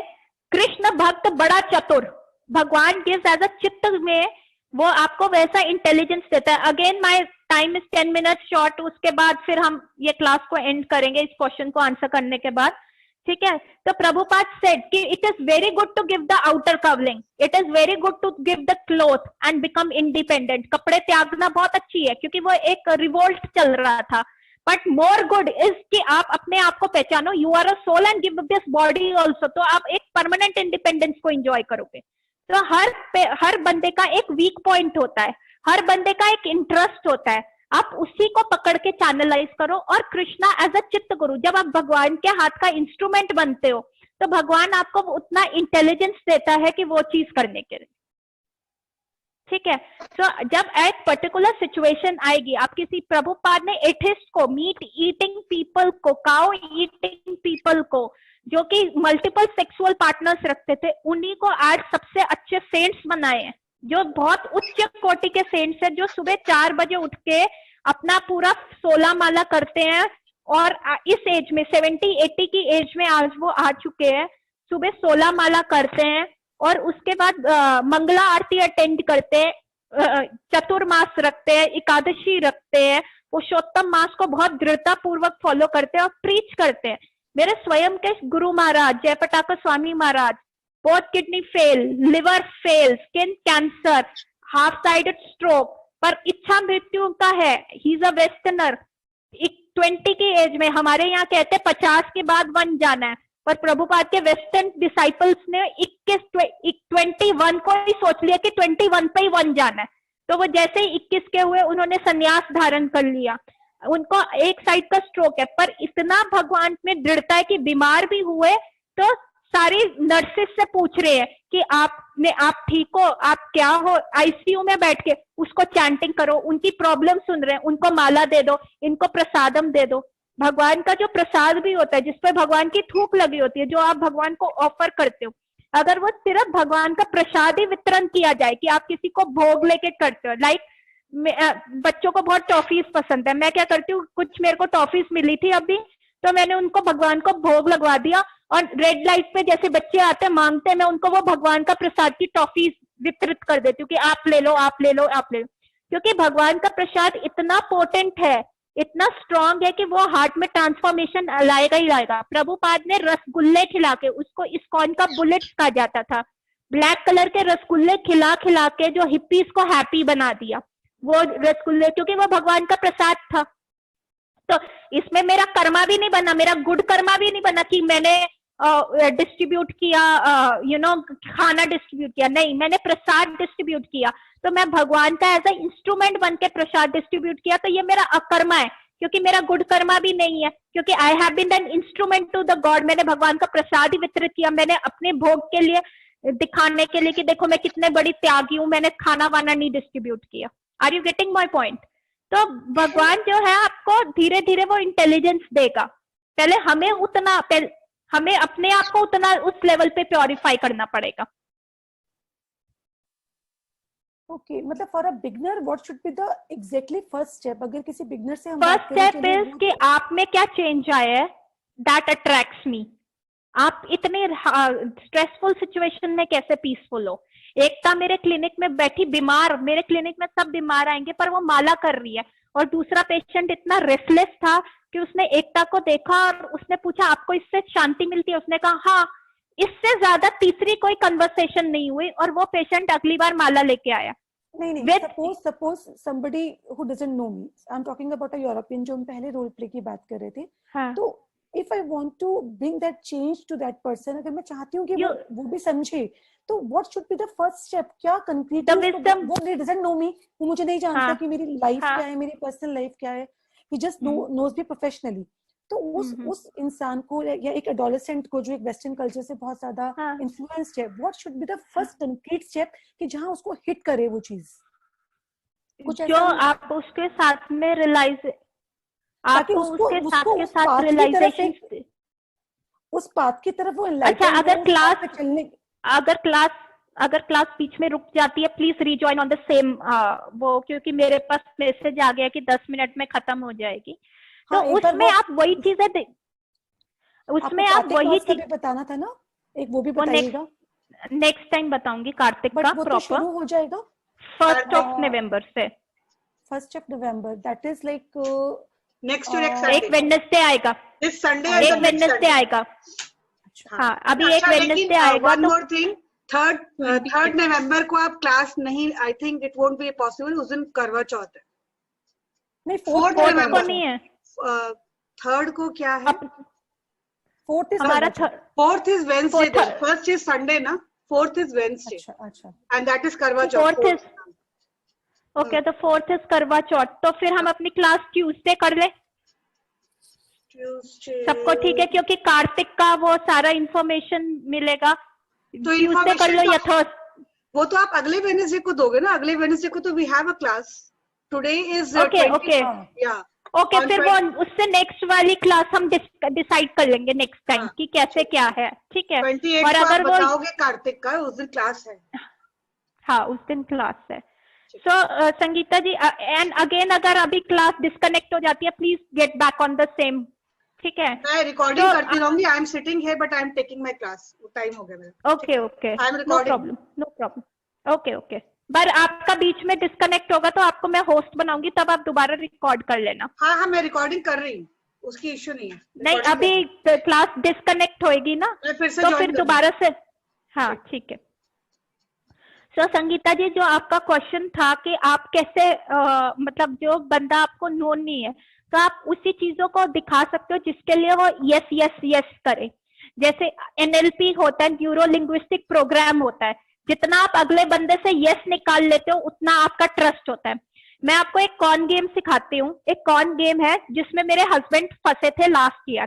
कृष्ण भक्त बड़ा चतुर, भगवान गिव्स एज अ चित्त में वो आपको वैसा इंटेलिजेंस देता है। Again my time is 10 minute short, उसके बाद फिर हम ये क्लास को एंड करेंगे इस क्वेश्चन को आंसर करने के बाद, ठीक है। तो प्रभुपाद सेड कि it is very good to give the outer covering, it is very good to give the cloth and become independent. कपड़े त्यागना बहुत अच्छी है, क्योंकि वो एक रिवोल्ट चल रहा था, बट मोर गुड इज कि आप अपने आप को पहचानो, you are a soul and give this body also, तो आप एक परमानेंट इंडिपेंडेंस को एंजॉय करोगे। तो हर बंदे का एक वीक पॉइंट होता है, हर बंदे का एक इंटरेस्ट होता है, आप उसी को पकड़ के चैनलाइज करो। और कृष्णा एज अ चित्त गुरु, जब आप भगवान के हाथ का इंस्ट्रूमेंट बनते हो तो भगवान आपको उतना इंटेलिजेंस देता है कि वो चीज करने के लिए, ठीक है। तो जब एक पर्टिकुलर सिचुएशन आएगी, आप किसी, प्रभुपाद ने एथिस्ट को, मीट ईटिंग पीपल को, काउ ईटिंग पीपल को, जो कि मल्टीपल सेक्सुअल पार्टनर्स रखते थे, उन्हीं को आज सबसे अच्छे सेंट्स बनाए हैं, जो बहुत उच्च कोटि के सेंट्स हैं, जो सुबह 4 बजे उठ के अपना पूरा 16 माला करते हैं। और इस एज में 70-80 की एज में आज वो आ चुके हैं, सुबह 16 माला करते हैं और उसके बाद मंगला आरती अटेंड करते हैं, चतुर्मास रखते हैं, एकादशी रखते हैं, पुरुषोत्तम मास को बहुत दृढ़ता पूर्वक फॉलो करते हैं और प्रीच करते हैं। मेरे स्वयं के गुरु महाराज Jayapataka Swami Maharaj, both kidney fail, liver fail, skin cancer, half sided stroke, पर इच्छा मृत्यु का है। ही इज अ वेस्टर्नर, 20 की एज में, हमारे यहाँ कहते हैं 50 के बाद वन जाना है, पर प्रभुपाद के वेस्टर्न डिसाइपल्स ने 21 को ही सोच लिया कि 21 पे ही वन जाना है। तो वो जैसे ही 21 के हुए उन्होंने संन्यास धारण कर लिया। उनको एक साइड का स्ट्रोक है, पर इतना भगवान में दृढ़ता है कि बीमार भी हुए तो सारी नर्सेस से पूछ रहे हैं कि आप ठीक हो, आप क्या हो, आईसीयू में बैठ के उसको चैंटिंग करो, उनकी प्रॉब्लम सुन रहे हैं, उनको माला दे दो, इनको प्रसादम दे दो। भगवान का जो प्रसाद भी होता है, जिसपे भगवान की थूक लगी होती है, जो आप भगवान को ऑफर करते हो, अगर वो सिर्फ भगवान का प्रसाद ही वितरण किया जाए कि आप किसी को भोग लेके करते हो, लाइक बच्चों को बहुत टॉफीज पसंद है, मैं क्या करती हूँ, कुछ मेरे को टॉफीज मिली थी अभी, तो मैंने उनको भगवान को भोग लगवा दिया। और रेड लाइट पे जैसे बच्चे आते हैं मांगते हैं, मैं उनको वो भगवान का प्रसाद की टॉफीज वितरित कर देती हूँ कि आप ले लो, आप ले लो, आप ले लो, क्योंकि भगवान का प्रसाद इतना पोटेंट है, इतना स्ट्रांग है कि वो हार्ट में ट्रांसफॉर्मेशन लाएगा ही लाएगा। प्रभुपाद ने रसगुल्ले खिला के, उसको इस्कॉन का बुलेट्स कहा जाता था, ब्लैक कलर के रसगुल्ले खिला खिला के जो हिप्पीज को हैप्पी बना दिया वो रसगुल्ले, क्योंकि वो भगवान का प्रसाद था। तो इसमें मेरा कर्मा भी नहीं बना, मेरा गुड कर्मा भी नहीं बना कि मैंने डिस्ट्रीब्यूट किया, खाना डिस्ट्रीब्यूट किया, नहीं, मैंने प्रसाद डिस्ट्रीब्यूट किया। तो मैं भगवान का एज अ इंस्ट्रूमेंट बन के प्रसाद डिस्ट्रीब्यूट किया, तो ये मेरा अकर्मा है, क्योंकि मेरा गुड कर्मा भी नहीं है, क्योंकि I have been an instrument to the God. मैंने भगवान का प्रसाद ही वितरित किया, मैंने अपने भोग के लिए, दिखाने के लिए कि देखो मैं कितने बड़ी त्यागी हूं, मैंने खाना वाना नहीं डिस्ट्रीब्यूट किया। Are you getting my point? तो भगवान जो है आपको धीरे धीरे वो इंटेलिजेंस देगा। पहले हमें अपने आप को उतना उस लेवल पे प्योरीफाई करना पड़ेगा। ओके, मतलब for a beginner what should be the exactly first step? अगर किसी बिगनर से हम फर्स्ट स्टेप इज कि आप में क्या चेंज आया है, दैट अट्रैक्ट्स मी। आप इतने स्ट्रेसफुल सिचुएशन में कैसे पीसफुल हो। एकता मेरे क्लिनिक में बैठी बीमार, मेरे क्लिनिक में सब बीमार आएंगे पर वो माला कर रही है, और दूसरा पेशेंट इतना रेस्टलेस था कि उसने एकता को देखा और उसने पूछा आपको इससे शांति मिलती है, उसने कहा हाँ। इससे ज्यादा तीसरी कोई कन्वर्सेशन नहीं हुई और वो पेशेंट अगली बार माला लेके आया। नहीं, suppose somebody who doesn't know me, I'm talking about a European, जो हम पहले रोल प्ले की बात कर रहे थे। हाँ. तो if I want to bring that change to that person, अगर मैं चाहती हूँ कि वो भी समझे, तो what should be the first step? क्या concrete? वो doesn't know me, वो मुझे नहीं जानता कि मेरी लाइफ क्या है, मेरी पर्सनल लाइफ क्या है, he just knows me professionally। तो उस इंसान को या एक एडोलेसेंट को जो एक वेस्टर्न कल्चर से बहुत ज्यादा इन्फ्लुएंस्ड है, what should be the first concrete step कि जहां उसको हिट करे वो चीज? कुछ जो आप उसके साथ में रियलाइज, आप उसके साथ रियलाइजेशन उस पाथ की तरफ वो। अच्छा, अगर क्लास बीच में रुक जाती है, please rejoin on the same वो, क्योंकि मेरे पास मैसेज आ गया कि 10 मिनट में खत्म हो जाएगी। तो उसमें आप वही चीजें, उसमें आप वही चीज बताना था ना, एक वो भी बताइएगा। नेक्स्ट टाइम बताऊंगी कार्तिक का प्रॉपर। शुरू हो जाएगा 1st of November से। 1st of November, that is like next to next Sunday। एक वेडनेसडे आएगा, this Sunday एक वेडनेसडे आएगा। हाँ, अभी एक वेडनेसडे आएगा। one more thing, 3rd November को आप क्लास नहीं, I think it won't be possible, उस दिन करवा चौथ है। नहीं, 4th को नहीं है। 3rd को क्या है? 4th इज हमारा 4th is Wednesday, 1st is Sunday ना, 4th is Wednesday। अच्छा। and that is करवा चौथ। 4th is ओके, तो 4th इज करवा चौथ। तो फिर हम अपनी क्लास ट्यूसडे कर ले, सबको ठीक है? क्योंकि कार्तिक का वो सारा इंफॉर्मेशन मिलेगा। तो ट्यूसडे कर लो या थर्सडे? वो तो आप अगले वेडनेसडे को दोगे ना, अगले वेडनेसडे को तो we have a class. Today is okay, फिर वो उससे नेक्स्ट वाली क्लास हम डिसाइड कर लेंगे नेक्स्ट टाइम कि कैसे क्या है, ठीक है? 28 और अगर वो बताओगे कार्तिक का, उस दिन क्लास है। हाँ, उस दिन क्लास है। So Sangeeta ji, and again अगर अभी क्लास डिस्कनेक्ट हो जाती है, please get back on the same, ठीक है? मैं रिकॉर्डिंग करती रहूंगी। I am sitting here but I am taking my class. Time हो गया मेरा। Okay, I am recording. No problem. Okay. पर आपका बीच में डिस्कनेक्ट होगा तो आपको मैं होस्ट बनाऊंगी, तब आप दोबारा रिकॉर्ड कर लेना। हाँ, मैं रिकॉर्डिंग कर रही हूँ, उसकी इश्यू नहीं है। नहीं, अभी क्लास डिस्कनेक्ट होएगी ना, तो फिर दोबारा से। हाँ, ठीक है। सो संगीता जी, जो आपका क्वेश्चन था कि आप कैसे मतलब जो बंदा आपको नोन नहीं है, तो आप उसी चीजों को दिखा सकते हो जिसके लिए वो यस यस यस करे। जैसे NLP होता है, न्यूरो लिंग्विस्टिक प्रोग्राम होता है। जितना आप अगले बंदे से यस निकाल लेते हो, उतना आपका ट्रस्ट होता है। मैं आपको एक कॉन गेम सिखाती हूँ। एक कॉन गेम है जिसमें मेरे हस्बैंड फंसे थे लास्ट ईयर।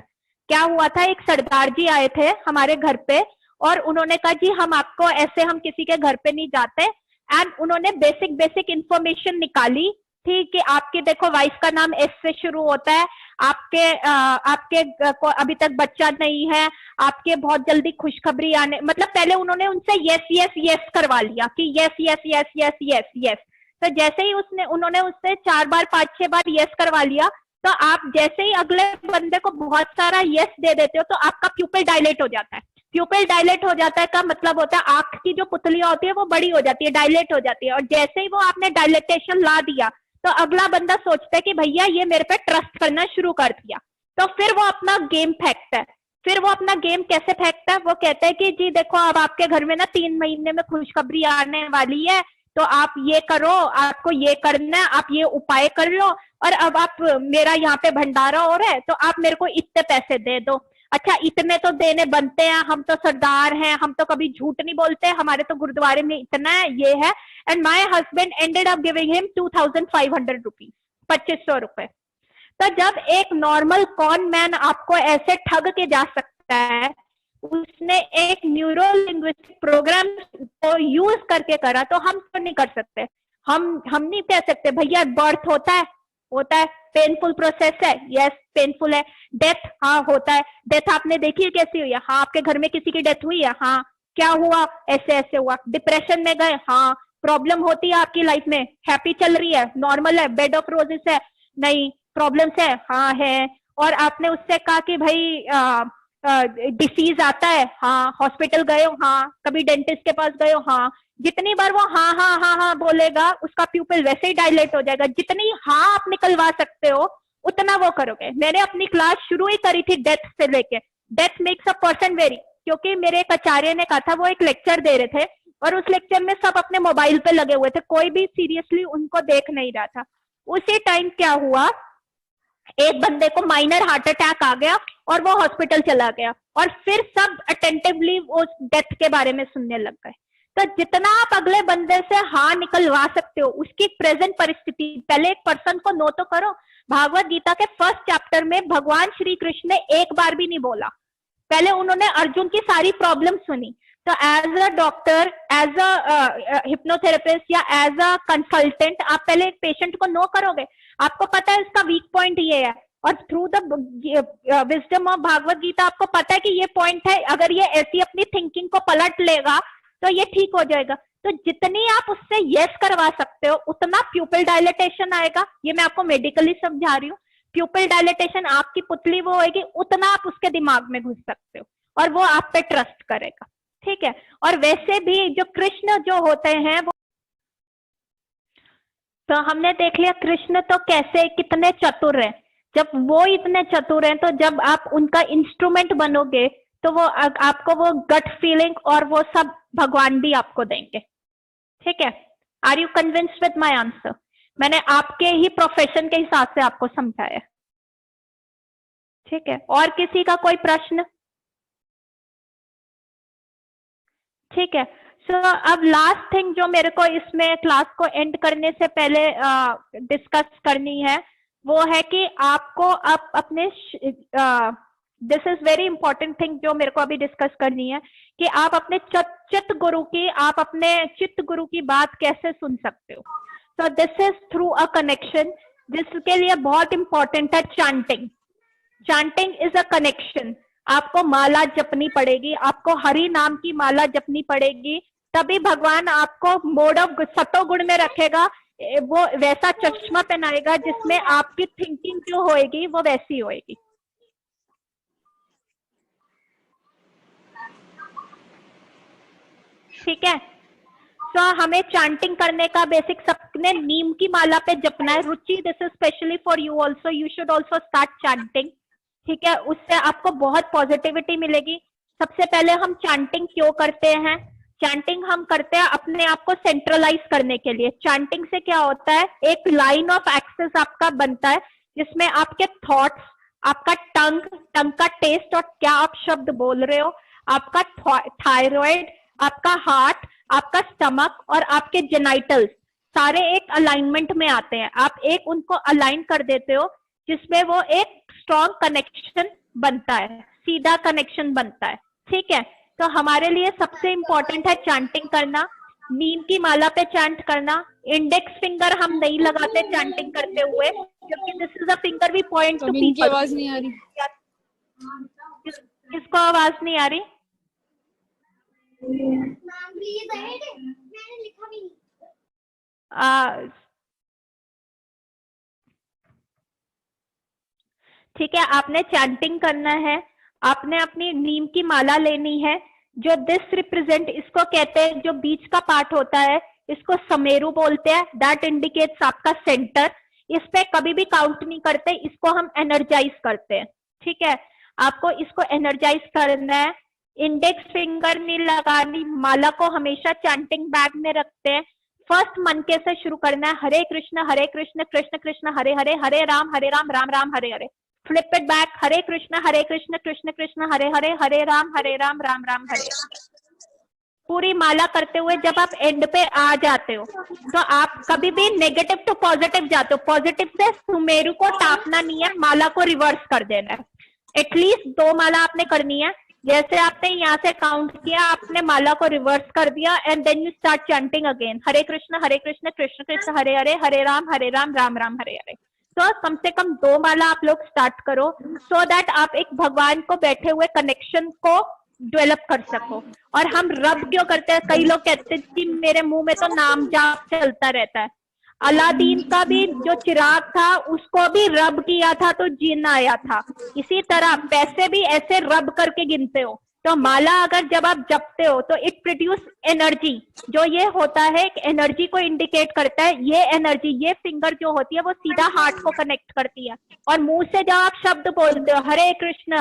क्या हुआ था, एक सरदार जी आए थे हमारे घर पे और उन्होंने कहा जी हम आपको ऐसे, हम किसी के घर पे नहीं जाते। एंड उन्होंने बेसिक इंफॉर्मेशन निकाली थी कि आपके देखो वाइफ का नाम एस से शुरू होता है, आपके को अभी तक बच्चा नहीं है, आपके बहुत जल्दी खुशखबरी आने, मतलब पहले उन्होंने उनसे यस यस यस करवा लिया कि yes yes yes yes yes yes. तो जैसे ही उन्होंने उससे 4 बार 5-6 बार यस करवा लिया, तो आप जैसे ही अगले बंदे को बहुत सारा यस दे देते हो तो आपका प्यूपिल डायलेट हो जाता है। प्यूपिल डायलेट हो जाता है का मतलब होता है आंख की जो पुतलियां होती है वो बड़ी हो जाती है, डायलेट हो जाती है। और जैसे ही वो आपने डायलेटेशन ला दिया तो अगला बंदा सोचता है कि भैया ये मेरे पे ट्रस्ट करना शुरू कर दिया। तो फिर वो अपना गेम फेंकता है। फिर वो अपना गेम कैसे फेंकता है, वो कहता है कि जी देखो अब आपके घर में ना 3 महीने में खुशखबरी आने वाली है, तो आप ये करो, आपको ये करना है, आप ये उपाय कर लो, और अब आप मेरा यहाँ पे भंडारा हो रहा है तो आप मेरे को इतने पैसे दे दो। अच्छा, इतने तो देने बनते हैं, हम तो सरदार हैं, हम तो कभी झूठ नहीं बोलते, हमारे तो गुरुद्वारे में इतना है, ये है। And my husband ended up giving him 2500 rupees, 2500 रुपए। तो जब एक नॉर्मल कॉन मैन आपको ऐसे ठग के जा सकता है, उसने एक न्यूरो लिंग्विस्टिक प्रोग्राम को यूज करके करा, तो हम तो नहीं कर सकते। हम नहीं कह सकते भैया बर्थ होता है, होता है। पेनफुल प्रोसेस है, यस पेनफुल है। डेथ, हाँ होता है। डेथ आपने देखी है कैसी हुई है? हाँ। आपके घर में किसी की डेथ हुई है? हाँ। क्या हुआ? ऐसे ऐसे हुआ। डिप्रेशन में गए? हाँ। प्रॉब्लम होती है आपकी लाइफ में? हैप्पी चल रही है, नॉर्मल है, बेड ऑफ रोजेस है? नहीं, प्रॉब्लम्स है? हाँ है। और आपने उससे कहा कि भाई डिसीज आता है? हाँ। हॉस्पिटल गए हो? हाँ। कभी डेंटिस्ट के पास गए हो? हाँ। जितनी बार वो हाँ हाँ हाँ हाँ बोलेगा, उसका प्यूपिल वैसे ही डायलेट हो जाएगा। जितनी हाँ आप निकलवा सकते हो उतना वो करोगे। मैंने अपनी क्लास शुरू ही करी थी डेथ से लेके। Death makes a person very, क्योंकि मेरे एक आचार्य ने कहा था, वो एक लेक्चर दे रहे थे और उस लेक्चर में सब अपने मोबाइल पे लगे हुए थे, कोई भी सीरियसली उनको देख नहीं रहा था। उसी टाइम क्या हुआ, एक बंदे को माइनर हार्ट अटैक आ गया और वो हॉस्पिटल चला गया, और फिर सब अटेंटिवली उस डेथ के बारे में सुनने लग गए। तो जितना आप अगले बंदे से हाँ निकलवा सकते हो, उसकी प्रेजेंट परिस्थिति, पहले एक पर्सन को नो तो करो। भागवत गीता के फर्स्ट चैप्टर में भगवान श्री कृष्ण ने एक बार भी नहीं बोला, पहले उन्होंने अर्जुन की सारी प्रॉब्लम सुनी। तो as a doctor, as a hypnotherapist या एज अ कंसल्टेंट आप पहले एक पेशेंट को नो करोगे। आपको पता है इसका वीक पॉइंट ये है, और through the wisdom of Bhagavad Gita आपको पता है कि ये पॉइंट है, अगर ये ऐसी अपनी थिंकिंग को पलट लेगा तो ये ठीक हो जाएगा। तो जितनी आप उससे यस करवा सकते हो उतना प्यूपिल डायलेटेशन आएगा। ये मैं आपको मेडिकली समझा रही हूँ। प्यूपिल डायलेटेशन, आपकी पुतली वो होगी, उतना आप उसके दिमाग में घुस सकते हो और वो आप पे ट्रस्ट करेगा, ठीक है। और वैसे भी जो कृष्ण जो होते हैं वो, तो हमने देख लिया कृष्ण तो कैसे कितने चतुर हैं। जब वो इतने चतुर हैं तो जब आप उनका इंस्ट्रूमेंट बनोगे तो वो आपको वो गट फीलिंग और वो सब भगवान भी आपको देंगे, ठीक है। Are you convinced with my answer? मैंने आपके ही प्रोफेशन के हिसाब से आपको समझाया, ठीक है। और किसी का कोई प्रश्न? ठीक है। सो अब लास्ट थिंग जो मेरे को इसमें क्लास को एंड करने से पहले डिस्कस करनी है, वो है कि आपको अब अपने this is very important thing जो मेरे को अभी डिस्कस करनी है, कि आप अपने चित्त गुरु की, आप अपने चित्त गुरु की बात कैसे सुन सकते हो। So this is through a connection, जिसके लिए बहुत इंपॉर्टेंट है chanting. Chanting is a connection. आपको माला जपनी पड़ेगी, आपको हरि नाम की माला जपनी पड़ेगी, तभी भगवान आपको मोड ऑफ सतोगुण में रखेगा। वो वैसा चश्मा पहनाएगा जिसमें आपकी थिंकिंग जो होएगी वो वैसी होएगी, ठीक है। तो हमें चैंटिंग करने का बेसिक, सबने नीम की माला पे जपना है। Ruchi, this is specially for you also, you should also start chanting, ठीक है। उससे आपको बहुत पॉजिटिविटी मिलेगी। सबसे पहले हम चैंटिंग क्यों करते हैं? चैंटिंग हम करते हैं अपने आप को सेंट्रलाइज करने के लिए। चैंटिंग से क्या होता है, एक लाइन ऑफ एक्सेस आपका बनता है जिसमें आपके थॉट्स, आपका टंग का टेस्ट और क्या आप शब्द बोल रहे हो, आपका थायराइड, आपका हार्ट, आपका स्टमक और आपके जेनाइटल्स सारे एक अलाइनमेंट में आते हैं। आप एक उनको अलाइन कर देते हो जिसमें वो एक स्ट्रॉन्ग कनेक्शन बनता है, सीधा कनेक्शन बनता है, ठीक है। तो हमारे लिए सबसे इंपॉर्टेंट है चैंटिंग करना, नीम की माला पे चैंट करना। इंडेक्स फिंगर हम नहीं लगाते चैंटिंग करते हुए, क्योंकि this is a finger we point to people. आवाज नहीं आ रही? किसको आवाज नहीं आ रही? ठीक है, आपने चैंटिंग करना है, आपने अपनी नीम की माला लेनी है। जो दिस रिप्रेजेंट, इसको कहते हैं, जो बीच का पार्ट होता है इसको समेरु बोलते हैं। दैट इंडिकेट्स आपका सेंटर। इस पे कभी भी काउंट नहीं करते, इसको हम एनर्जाइज करते हैं, ठीक है। आपको इसको एनर्जाइज करना है। इंडेक्स फिंगर नहीं लगानी, माला को हमेशा चैंटिंग बैग में रखते हैं। फर्स्ट मनके से शुरू करना है, हरे कृष्ण कृष्ण कृष्ण हरे हरे, हरे राम राम राम हरे हरे। फ्लिप इट बैक, हरे कृष्ण कृष्ण कृष्ण हरे हरे, हरे राम राम राम हरे हरे। पूरी माला करते हुए जब आप एंड पे आ जाते हो तो आप कभी भी नेगेटिव टू पॉजिटिव जाते हो। पॉजिटिव से सुमेरु को टापना नहीं है, माला को रिवर्स कर देना है। एटलीस्ट 2 माला आपने करनी है। जैसे आपने यहाँ से काउंट किया, आपने माला को रिवर्स कर दिया, and then you start chanting again, Hare Krishna Krishna Krishna Hare Hare, Hare Ram Ram Ram Hare Hare. तो कम से कम 2 माला आप लोग स्टार्ट करो, सो दैट आप एक भगवान को बैठे हुए कनेक्शन को डेवलप कर सको। और हम रब क्यों करते हैं? कई लोग कहते हैं कि मेरे मुंह में तो नाम जाप चलता रहता है। अलादीन का भी जो चिराग था उसको भी रब किया था तो जिन आया था। इसी तरह पैसे भी ऐसे रब करके गिनते हो। तो माला अगर जब आप जपते हो तो इट प्रोड्यूस एनर्जी, जो ये होता है एक एनर्जी को इंडिकेट करता है। ये एनर्जी, ये फिंगर जो होती है वो सीधा हार्ट को कनेक्ट करती है। और मुंह से जब आप शब्द बोलते हो हरे कृष्ण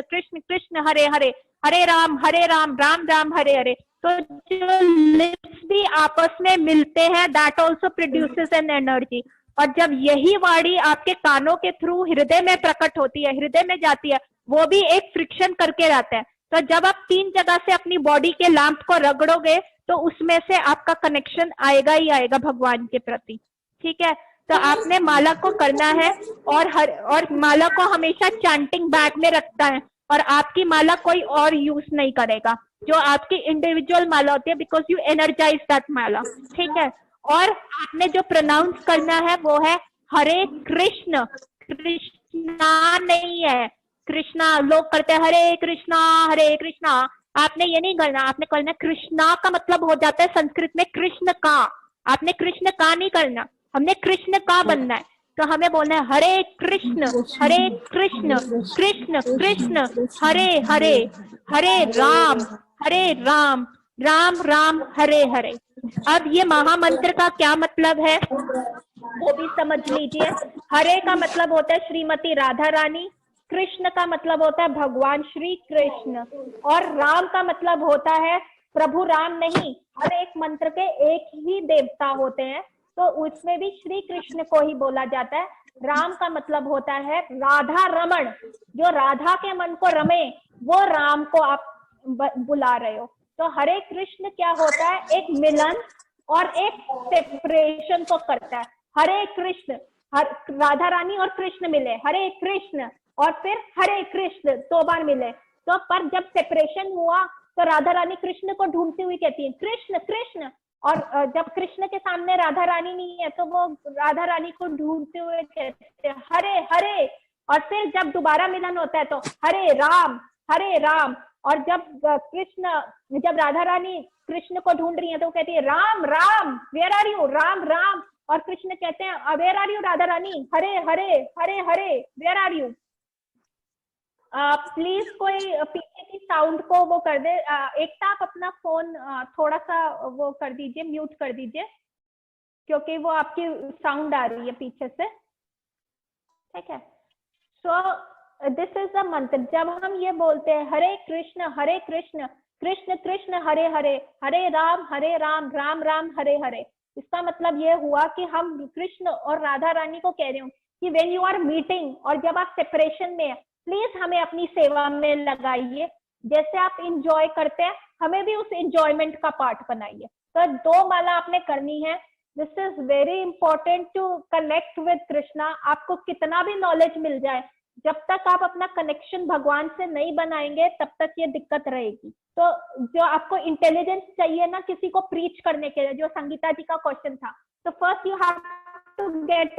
कृष्ण कृष्ण हरे हरे, हरे राम राम राम हरे हरे, तो जो लिप्स भी आपस में मिलते हैं, that also produces N energy. और जब यही वाणी आपके कानों के थ्रू हृदय में प्रकट होती है, हृदय में जाती है, वो भी एक फ्रिक्शन करके रहता है। तो जब आप 3 जगह से अपनी बॉडी के लैंप को रगड़ोगे तो उसमें से आपका कनेक्शन आएगा ही आएगा भगवान के प्रति। ठीक है, तो आपने माला को करना है और माला को हमेशा चैंटिंग बैग में रखता है, और आपकी माला कोई और यूज नहीं करेगा, जो आपकी इंडिविजुअल माला होती है, बिकॉज यू एनर्जाइज दैट माला। ठीक है, और आपने जो प्रोनाउंस करना है वो है हरे कृष्ण, कृष्णा नहीं है, कृष्णा। लोग करते हैं हरे कृष्णा, आपने ये नहीं करना, आपने करना कृष्णा का मतलब हो जाता है संस्कृत में कृष्ण का। आपने कृष्ण का नहीं करना, हमने कृष्ण का बनना है। तो हमें बोलना है हरे कृष्ण कृष्ण कृष्ण हरे हरे, हरे राम राम राम हरे हरे। अब ये महामंत्र का क्या मतलब है वो भी समझ लीजिए। हरे का मतलब होता है श्रीमती राधा रानी, कृष्ण का मतलब होता है भगवान श्री कृष्ण, और राम का मतलब होता है प्रभु राम नहीं, हर एक मंत्र के एक ही देवता होते हैं, तो उसमें भी श्री कृष्ण को ही बोला जाता है। राम का मतलब होता है राधा रमण, जो राधा के मन को रमे, वो राम को आप बुला रहे हो। तो हरे कृष्ण क्या होता है? एक मिलन और एक सेपरेशन को करता है। हरे कृष्ण, राधा रानी और कृष्ण मिले, हरे कृष्ण, और फिर हरे कृष्ण 2 बार मिले। तो पर जब सेपरेशन हुआ तो राधा रानी कृष्ण को ढूंढती हुई कहती है कृष्ण कृष्ण, और जब कृष्ण के सामने राधा रानी नहीं है तो वो राधा रानी को ढूंढते हुए कहते हैं हरे हरे। और फिर जब दोबारा मिलन होता है तो हरे राम। और जब राधा रानी कृष्ण को ढूंढ रही है तो कहती है Ram where are you, Ram. और कृष्ण कहते हैं where are you Radha Rani, Hare where are you. Please कोई पीछे की साउंड को वो कर दे। एकता आप अपना फोन थोड़ा सा वो कर दीजिए, म्यूट कर दीजिए, क्योंकि वो आपकी साउंड आ रही है पीछे से। ठीक है, सो दिस इज द मंत्र। जब हम ये बोलते हैं हरे कृष्ण कृष्ण कृष्ण हरे हरे, हरे राम राम राम हरे हरे, इसका मतलब ये हुआ कि हम कृष्ण और राधा रानी को कह रहे हो कि व्हेन यू आर मीटिंग और जब आप सेपरेशन में है, प्लीज हमें अपनी सेवा में लगाइए। जैसे आप इंजॉय करते हैं हमें भी उस इंजॉयमेंट का पार्ट बनाइए। तो 2 माला आपने करनी है। This is very important to connect with Krishna. आपको कितना भी नॉलेज मिल जाए, जब तक आप अपना कनेक्शन भगवान से नहीं बनाएंगे तब तक ये दिक्कत रहेगी। तो जो आपको इंटेलिजेंस चाहिए ना किसी को प्रीच करने के लिए, जो संगीता जी का क्वेश्चन था, तो first you have to get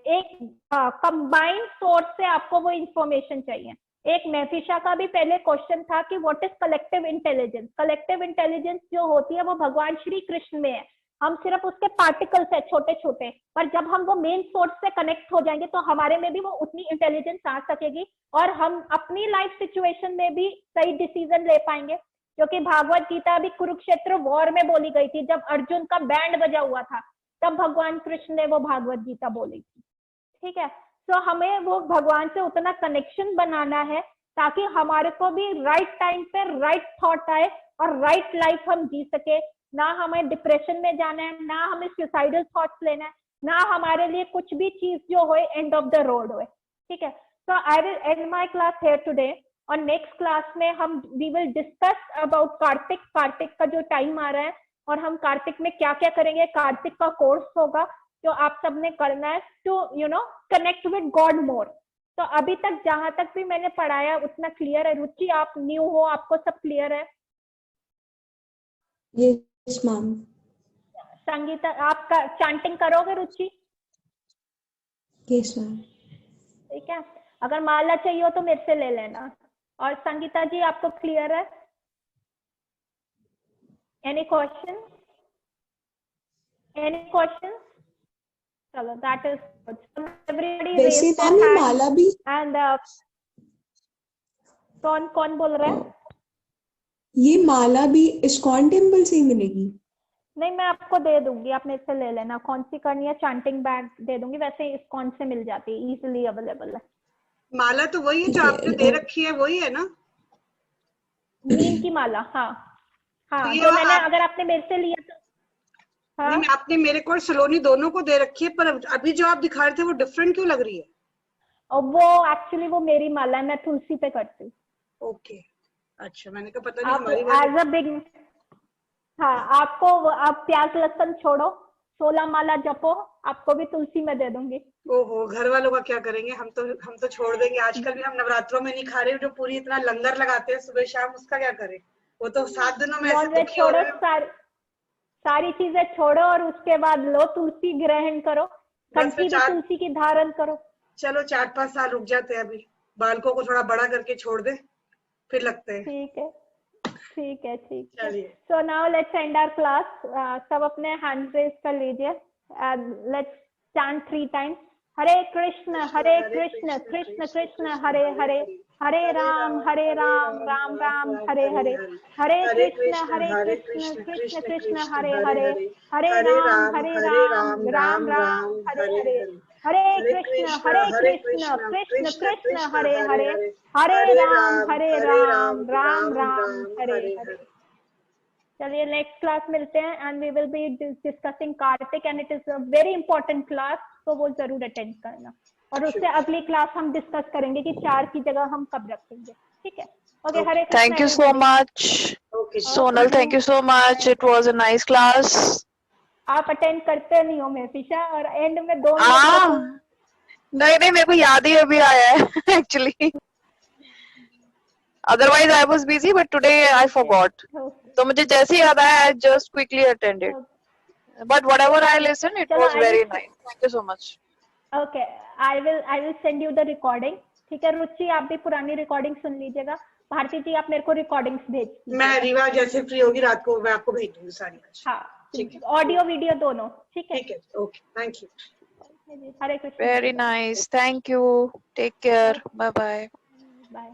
एक कंबाइंड सोर्स से आपको वो इंफॉर्मेशन चाहिए। एक महफिशा का भी पहले क्वेश्चन था कि what is collective intelligence. Collective intelligence जो होती है वो भगवान श्री कृष्ण में है, हम सिर्फ उसके पार्टिकल्स है छोटे छोटे, पर जब हम वो मेन सोर्स से कनेक्ट हो जाएंगे तो हमारे में भी वो उतनी इंटेलिजेंस आ सकेगी और हम अपनी लाइफ सिचुएशन में भी सही डिसीजन ले पाएंगे। क्योंकि भागवत गीता भी कुरुक्षेत्र वॉर में बोली गई थी, जब अर्जुन का बैंड बजा हुआ था तब भगवान कृष्ण ने वो भागवत गीता बोली थी। ठीक है, तो हमें वो भगवान से उतना कनेक्शन बनाना है ताकि हमारे को भी राइट टाइम पे राइट थॉट आए और राइट लाइफ हम जी सके। ना हमें डिप्रेशन में जाना है, ना हमें सुसाइडल थॉट्स लेना है, ना हमारे लिए कुछ भी चीज जो हो एंड ऑफ द रोड हो। ठीक है, so I will end my class here today. और नेक्स्ट क्लास में हम we will discuss about Kartik का जो टाइम आ रहा है और हम कार्तिक में क्या क्या करेंगे। कार्तिक का कोर्स होगा जो आप सबने करना है टू कनेक्ट विद गॉड मोर। तो अभी तक जहां तक भी मैंने पढ़ाया उतना क्लियर है? रुचि आप न्यू हो, आपको सब क्लियर है? Yes ma'am. संगीता आप चैंटिंग करोगे रुचि? Yes ma'am. ठीक है, अगर माला चाहिए हो तो मेरे से ले लेना। और संगीता जी आपको क्लियर है? Any question? Any question? चलो, दैट इज गुड। एवरीबॉडी वैसे रेज मैम ये माला भी एंड कौन कौन बोल रहा है? ये माला भी इस्कॉन टेम्पल से ही मिलेगी? नहीं, मैं आपको दे दूंगी, आप मेरे से ले लेना। कौन सी करनी है? चैंटिंग बैग दे दूंगी, वैसे इस्कॉन से मिल जाती है, इजीली अवेलेबल है। माला तो वही है जो आपने दे रखी है, वही है ना? नीम की माला, हाँ हाँ, तो ये जो मैंने अगर आपने मेरे से लिया तो हाँ। नहीं, आपने मेरे को और सलोनी दोनों को दे रखी है, पर अभी जो आप दिखा रहे थे वो डिफरेंट क्यों लग रही है? और वो एक्चुअली वो मेरी माला है, मैं तुलसी पे करती हूँ। ओके, अच्छा, मैंने कहा पता नहीं आप हमारी एज अ बिग, हाँ, आपको आप प्याज लहसुन छोड़ो, 16 माला जपो, आपको भी तुलसी में दे दूंगी। ओहो, घर वालों का क्या करेंगे? हम तो छोड़ देंगे। आजकल भी हम नवरात्रों में नहीं खा रहे, जो पूरी इतना लंगर लगाते हैं सुबह शाम, उसका क्या करें? वो तो 7 दिनों में ऐसे नॉनवेज दुखी हो छोड़ो, रहे हैं। सारी चीजें छोड़ो और उसके बाद लो तुलसी ग्रहण करो, बस फिर कंठी में तुलसी की धारण करो। चलो 4-5 साल रुक जाते हैं, अभी बालकों को थोड़ा बड़ा करके छोड़ दे, फिर लगते हैं। ठीक है, ठीक है, ठीक है। चलिए, so now let's end our class. सब अपने हैंड रेज कर लीजिए। Let's chant 3 times. Hare Krishna Krishna Krishna Hare Hare, Hare Ram Ram Ram Hare Hare, Hare Krishna Krishna Krishna Hare Hare, Hare Ram Ram Ram Hare Hare, Hare Krishna Krishna Krishna Hare Hare, Hare Ram Ram Ram Hare Hare. चलिए, नेक्स्ट क्लास मिलते हैं and we will be discussing Kartik and it is a very important class, तो वो जरूर अटेंड करना। और उससे अगली क्लास हम डिस्कस करेंगे कि 4 की जगह हम कब रखेंगे। ठीक है, okay, Hare Krishna. Thank you so much, Sonal. Thank you so much. It was a nice class. आप अटेंड करते नहीं हो मेफिशा, और एंड में 2 मिनट नहीं, मेरे को याद ही अभी आया है actually. Otherwise I was busy, but today I forgot. तो मुझे जैसे याद आया, I just quickly attended. But whatever I listened, it was very nice. Thank you so much. Okay, I will send you the recording. ठीक है, रुचि आप भी पुरानी रिकॉर्डिंग सुन लीजिएगा। भारती जी आप मेरे को रिकॉर्डिंग्स भेज दीजिए। मैं रीवा जैसे फ्री होगी रात को मैं आपको भेज दूंगी सारी। हाँ, ठीक है, ऑडियो वीडियो दोनों। ठीक है, okay, thank you. Hare Krishna. Very nice. Thank you. Take care. Bye bye. Bye.